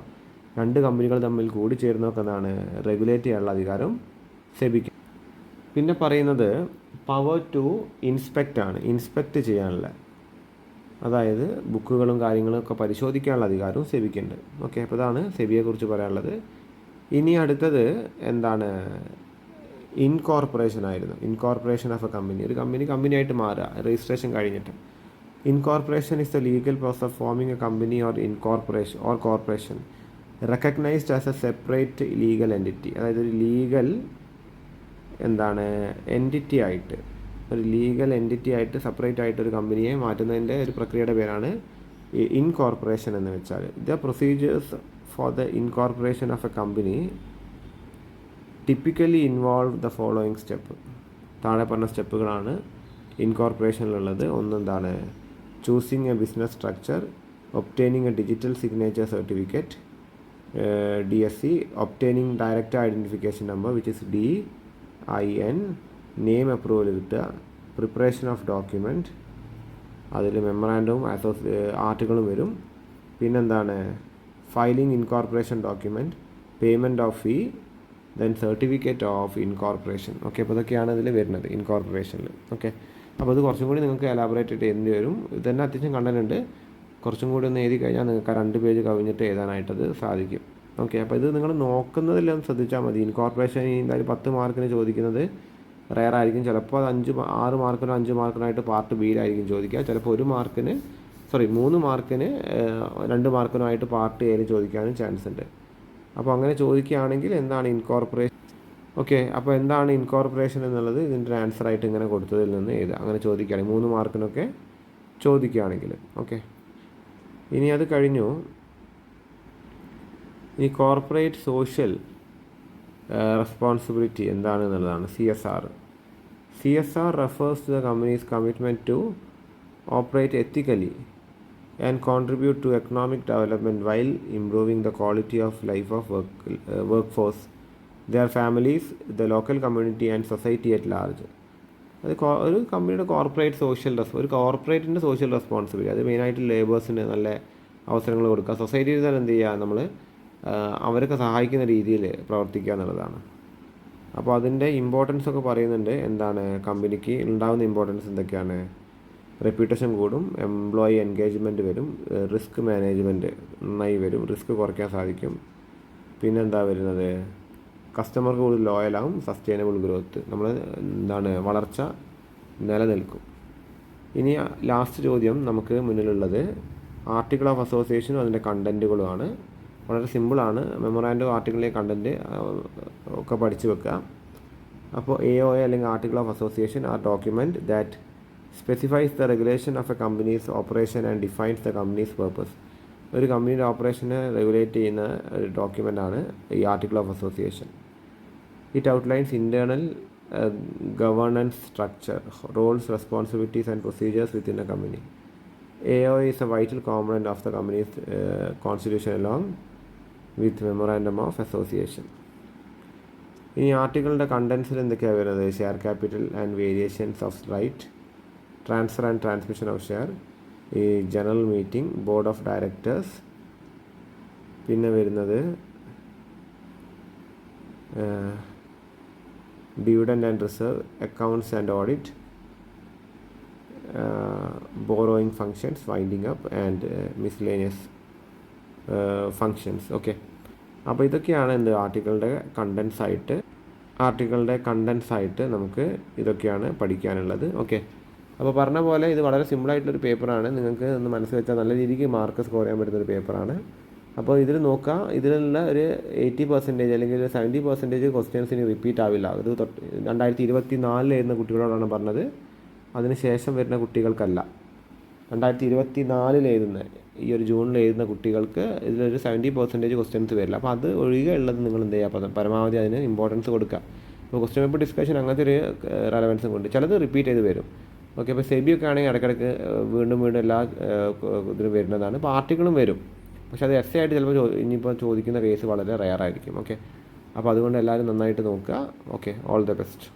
രണ്ട് കമ്പനികൾ തമ്മിൽ കൂടിച്ചേരുന്നതൊക്കെ എന്താണ് റെഗുലേറ്റ് ചെയ്യാനുള്ള അധികാരം സെബിക്ക്. പിന്നെ പറയുന്നത് പവർ ടു ഇൻസ്പെക്റ്റ് ആണ്, ഇൻസ്പെക്റ്റ് ചെയ്യാനുള്ള, അതായത് ബുക്കുകളും കാര്യങ്ങളും ഒക്കെ പരിശോധിക്കാനുള്ള അധികാരവും സെബിക്കുണ്ട്. ഓക്കെ, അപ്പോൾ ഇതാണ് സെബിയെക്കുറിച്ച് പറയാനുള്ളത്. ഇനി അടുത്തത് എന്താണ്, ഇൻകോർപ്പറേഷൻ ആയിരുന്നു. ഇൻകോർപ്പറേഷൻ ഓഫ് എ കമ്പനി, ഒരു കമ്പനിയായിട്ട് മാറുക രജിസ്ട്രേഷൻ കഴിഞ്ഞിട്ട്. Incorporation is the legal process of forming a company or corporation recognised as a separate legal entity. അതായത് ഒരു ലീഗൽ എൻറ്റിറ്റി ആയിട്ട്, ഒരു ലീഗൽ എൻറ്റിറ്റി ആയിട്ട് സെപ്പറേറ്റ് ആയിട്ട് ഒരു കമ്പനിയെ മാറ്റുന്നതിൻ്റെ ഒരു പ്രക്രിയയുടെ പേരാണ് ഇൻകോർപ്പറേഷൻ എന്ന് വെച്ചാൽ. The procedures for the incorporation of a company typically involve the following step. താഴെ പറഞ്ഞ സ്റ്റെപ്പുകളാണ് ഇൻകോർപ്പറേഷനിലുള്ളത്. ഒന്നെന്താണ്, choosing a business structure, obtaining a digital signature certificate DSC, obtaining direct identification number which is DIN, name approval കിട്ടുക, preparation of document, അതിൽ മെമ്മറാൻഡവും ആർട്ടുകളും വരും. പിന്നെന്താണ്, filing incorporation document, payment of fee, then certificate of incorporation. Okay, അപ്പോൾ ഇതൊക്കെയാണ് ഇതിൽ വരുന്നത് ഇൻകോർപ്പറേഷനിൽ. ഓക്കെ, അപ്പോൾ ഇത് കുറച്ചും കൂടി നിങ്ങൾക്ക് എലാബറേറ്റ് ആയിട്ട് എഴുതി വരും. ഇത് തന്നെ അത്യാവശ്യം കണ്ടന്റ് ഉണ്ട്. കുറച്ചും കൂടി ഒന്ന് എഴുതി കഴിഞ്ഞാൽ നിങ്ങൾക്ക് ആ 2 പേജ് കവിഞ്ഞിട്ട് എഴുതാനായിട്ടത് സാധിക്കും. ഓക്കെ, അപ്പോൾ ഇത് നിങ്ങൾ നോക്കുന്നതിലൊന്ന് ശ്രദ്ധിച്ചാൽ മതി. ഇൻകോർപ്പറേഷൻ എന്തായാലും 10 മാർക്കിന് ചോദിക്കുന്നത് റെയർ ആയിരിക്കും. ചിലപ്പോൾ അത് 6 മാർക്കിനോ 5 മാർക്കിനായിട്ട് പാർട്ട് ബിയിലായിരിക്കും ചോദിക്കുക. ചിലപ്പോൾ 3 മാർക്കിന് 2 മാർക്കിനോ ആയിട്ട് പാർട്ട് എയിൽ ചോദിക്കാനും ചാൻസ് ഉണ്ട്. അപ്പോൾ അങ്ങനെ ചോദിക്കുകയാണെങ്കിൽ എന്താണ് ഇൻകോർപ്പറേഷൻ, ഓക്കെ, അപ്പോൾ എന്താണ് ഇൻകോർപ്പറേഷൻ എന്നുള്ളത് ഇതിൻ്റെ ആൻസറായിട്ട് ഇങ്ങനെ കൊടുത്തതിൽ നിന്ന് എഴുതുക. അങ്ങനെ ചോദിക്കുകയാണെങ്കിൽ 3 മാർക്കിനൊക്കെ ചോദിക്കുകയാണെങ്കിൽ. ഓക്കെ, ഇനി അത് കഴിഞ്ഞു. ഇനി കോർപ്പറേറ്റ് സോഷ്യൽ റെസ്പോൺസിബിലിറ്റി എന്താണെന്നുള്ളതാണ് CSR. CSR refers to the company's commitment to operate ethically and contribute to economic development while improving the quality of life of workforce, their families, the local community and society at large. അത് ഒരു കമ്പനിയുടെ ഒരു കോർപ്പറേറ്റിൻ്റെ social responsibility, അത് മെയിനായിട്ട് ലേബേഴ്സിന് നല്ല അവസരങ്ങൾ കൊടുക്കുക, സൊസൈറ്റിയിൽ തന്നെ എന്ത് ചെയ്യുക, നമ്മൾ അവരൊക്കെ സഹായിക്കുന്ന രീതിയിൽ പ്രവർത്തിക്കുക എന്നുള്ളതാണ്. അപ്പോൾ അതിൻ്റെ ഇമ്പോർട്ടൻസ് ഒക്കെ പറയുന്നുണ്ട്. എന്താണ് കമ്പനിക്ക് ഉണ്ടാകുന്ന ഇമ്പോർട്ടൻസ് എന്തൊക്കെയാണ്, റെപ്യൂട്ടേഷൻ കൂടും, എംപ്ലോയി എൻഗേജ്മെൻറ്റ് വരും, റിസ്ക് മാനേജ്മെൻറ്റ് നന്നായി വരും, റിസ്ക് കുറയ്ക്കാൻ സാധിക്കും. പിന്നെന്താ വരുന്നത്, കസ്റ്റമർക്ക് കൂടുതൽ ലോയലാവും, സസ്റ്റൈനബിൾ ഗ്രോത്ത്, നമ്മൾ വളർച്ച നിലനിൽക്കും. ഇനി ലാസ്റ്റ് ചോദ്യം നമുക്ക് മുന്നിലുള്ളത് ആർട്ടിക്കിൾ ഓഫ് അസോസിയേഷനും അതിൻ്റെ കണ്ടൻറ്റുകളുമാണ്. വളരെ സിമ്പിളാണ്. മെമ്മറാൻഡോ ആർട്ടിക്കിളിലെ കണ്ടൻറ്റ് ഒക്കെ പഠിച്ചു വെക്കുക. അപ്പോൾ AOA അല്ലെങ്കിൽ article of association are document that specifies the regulation of a company's operation and defines the company's purpose. ഒരു കമ്പനിയുടെ ഓപ്പറേഷനെ റെഗുലേറ്റ് ചെയ്യുന്ന ഒരു ഡോക്യുമെൻ്റാണ് ഈ article of association. It outlines internal governance structure, roles, responsibilities and procedures within a company. AOA is a vital component of the company's constitution along with memorandum of association. ഇനി ആർട്ടിക്കിളിൻ്റെ കണ്ടൻസിൽ എന്തൊക്കെയാണ് വരുന്നത്, share capital and variations of right, transfer and transmission of share, ഈ general meeting, board of directors, പിന്നെ വരുന്നത് dividend and reserve, accounts and audit, borrowing functions, winding up and miscellaneous functions. Okay, അപ്പോൾ ഇതൊക്കെയാണ് ആർട്ടിക്കിളുടെ contents ആയിട്ട് നമുക്ക് ഇതൊക്കെയാണ് പഠിക്കാനുള്ളത്. Okay, അപ്പോൾ പറഞ്ഞ പോലെ ഇത് വളരെ സിമ്പിളായിട്ടുള്ളൊരു പേപ്പറാണ്. നിങ്ങൾക്ക് ഒന്ന് മനസ്സിൽ വെച്ചാൽ നല്ല രീതിക്ക് മാർക്ക് സ്കോർ ചെയ്യാൻ പറ്റുന്നൊരു പേപ്പറാണ്. അപ്പോൾ ഇതിൽ നോക്കുക, ഇതിലുള്ള ഒരു 80% അല്ലെങ്കിൽ ഒരു 70% ക്വസ്റ്റ്യൻസ് ഇനി റിപ്പീറ്റ് ആവില്ല. ഇത് 2024 കുട്ടികളോടാണ് പറഞ്ഞത്, അതിനുശേഷം വരുന്ന കുട്ടികൾക്കല്ല. 2024 ഈ ഒരു ജൂണിൽ എഴുതുന്ന കുട്ടികൾക്ക് ഇതിലൊരു 70% ക്വസ്റ്റ്യൻസ് വരില്ല. അപ്പോൾ അത് ഒഴികെ ഉള്ളത് നിങ്ങൾ എന്ത് ചെയ്യുക, പരമാവധി അതിന് ഇമ്പോർട്ടൻസ് കൊടുക്കുക. ഇപ്പോൾ ക്വസ്റ്റ്യൻ പേപ്പർ ഡിസ്കഷൻ അങ്ങനത്തെ ഒരു റെലവൻസും കൊണ്ട് ചിലത് റിപ്പീറ്റ് ചെയ്ത് വരും. ഓക്കെ, അപ്പോൾ സെബിയൊക്കെ ആണെങ്കിൽ ഇടയ്ക്കിടയ്ക്ക് വീണ്ടും എല്ലാ ഇതിലും വരുന്നതാണ്. ഇപ്പോൾ ആർട്ടിക്കിളും വരും. പക്ഷേ അത് എസ് ആയിട്ട് ചിലപ്പോൾ ഇനിയിപ്പോൾ ചോദിക്കുന്ന കേസ് വളരെ റെയർ ആയിരിക്കും. ഓക്കെ, അപ്പോൾ അതുകൊണ്ട് എല്ലാവരും നന്നായിട്ട് നോക്കുക. Okay, all the best.